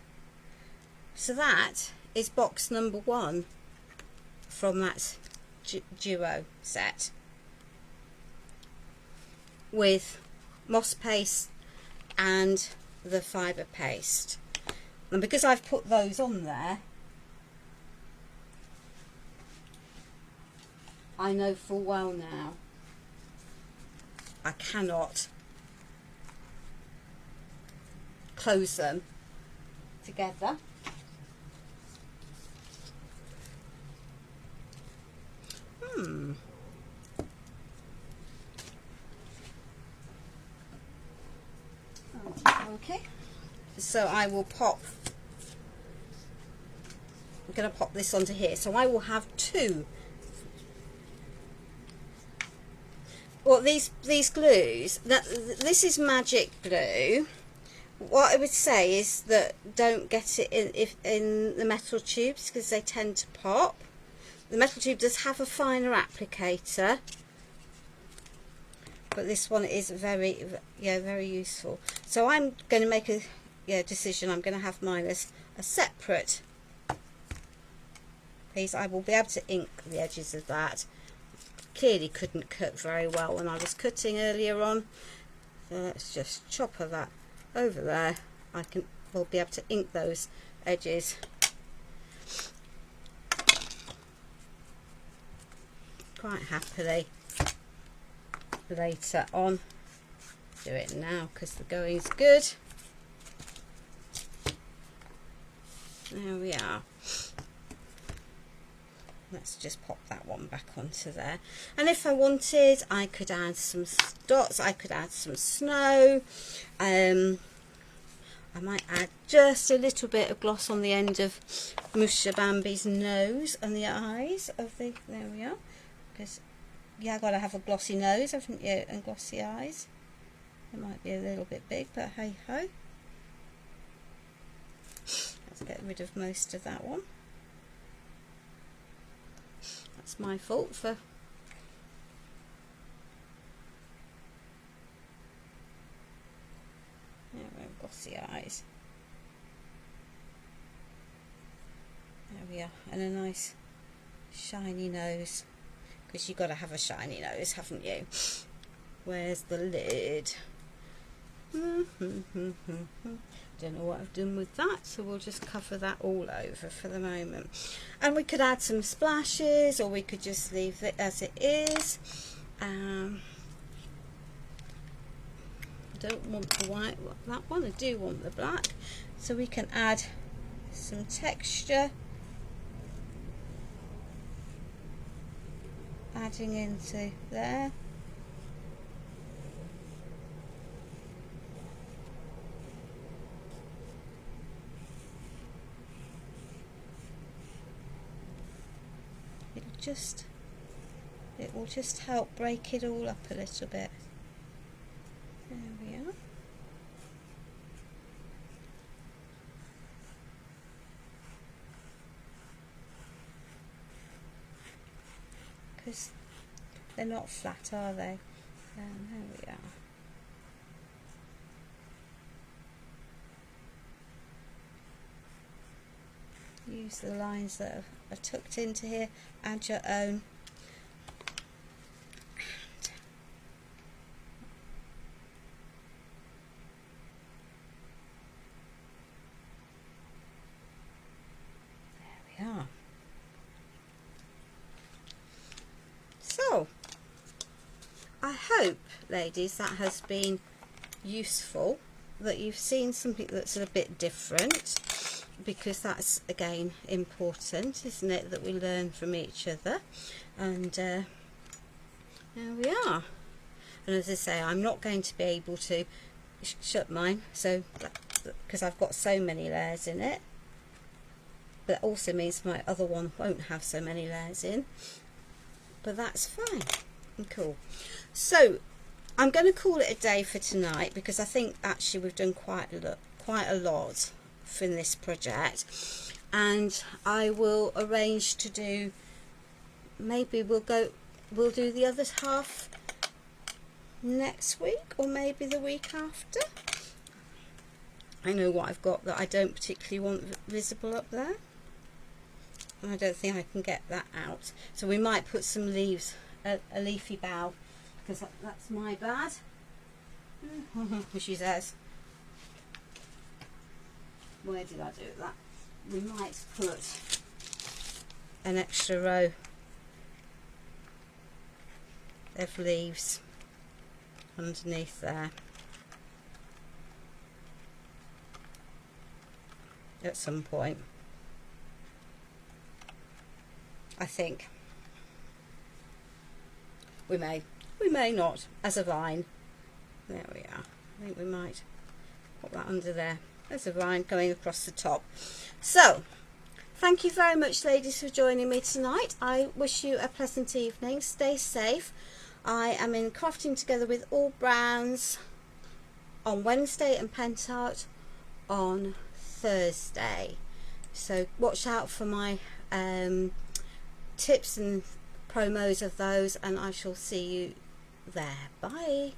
So that is box number 1 from that duo set, with moss paste and the fibre paste. And because I've put those on there, I know full well now I cannot close them together. Okay, so I will I'm going to pop this onto here. So I will have 2. Well, these glues, this is magic glue. What I would say is that don't get it in the metal tubes, because they tend to pop. The metal tube does have a finer applicator, but this one is very useful. So I'm going to make a decision. I'm going to have mine as a separate piece. I will be able to ink the edges of that. Clearly couldn't cut very well when I was cutting earlier on. So let's just chop that over there. We'll be able to ink those edges quite happily later on. Do it now because the going's good. There we are. Let's just pop that one back onto there. And if I wanted, I could add some dots, I could add some snow. I might add just a little bit of gloss on the end of Musha Bambi's nose and the eyes of the, there we are. Because, yeah, I've got to have a glossy nose, haven't you, and glossy eyes. It might be a little bit big, but hey ho. Let's get rid of most of that one. That's my fault for glossy eyes. There we are, and a nice shiny nose, because you've got to have a shiny nose, haven't you? Where's the lid? Don't know what I've done with that, so we'll just cover that all over for the moment. And we could add some splashes, or we could just leave it as it is. I don't want the white, that one, I do want the black, so we can add some texture, adding into there. It will just help break it all up a little bit. There we are. Because They're not flat, are they? There we are. Use the lines that are tucked into here, add your own. There we are. So, I hope, ladies, that has been useful, that you've seen something that's a bit different, because that's again important, isn't it, that we learn from each other. And there we are. And as I say, I'm not going to be able to shut mine, so because I've got so many layers in it. But that also means my other one won't have so many layers in, but that's fine and cool. So I'm going to call it a day for tonight, because I think actually we've done quite a lot in this project, and I will arrange to do, maybe we'll do the other half next week, or maybe the week after. I know what I've got that I don't particularly want visible up there, and I don't think I can get that out, so we might put some leaves, a leafy bough, because that's my bad. She says, where did I do that? We might put an extra row of leaves underneath there at some point, I think. We may not, as a vine. There we are. I think we might put that under there. There's a vine going across the top. So, thank you very much, ladies, for joining me tonight. I wish you a pleasant evening. Stay safe. I am in Crafting Together with All Browns on Wednesday and Pentart on Thursday. So watch out for my tips and promos of those, and I shall see you there. Bye.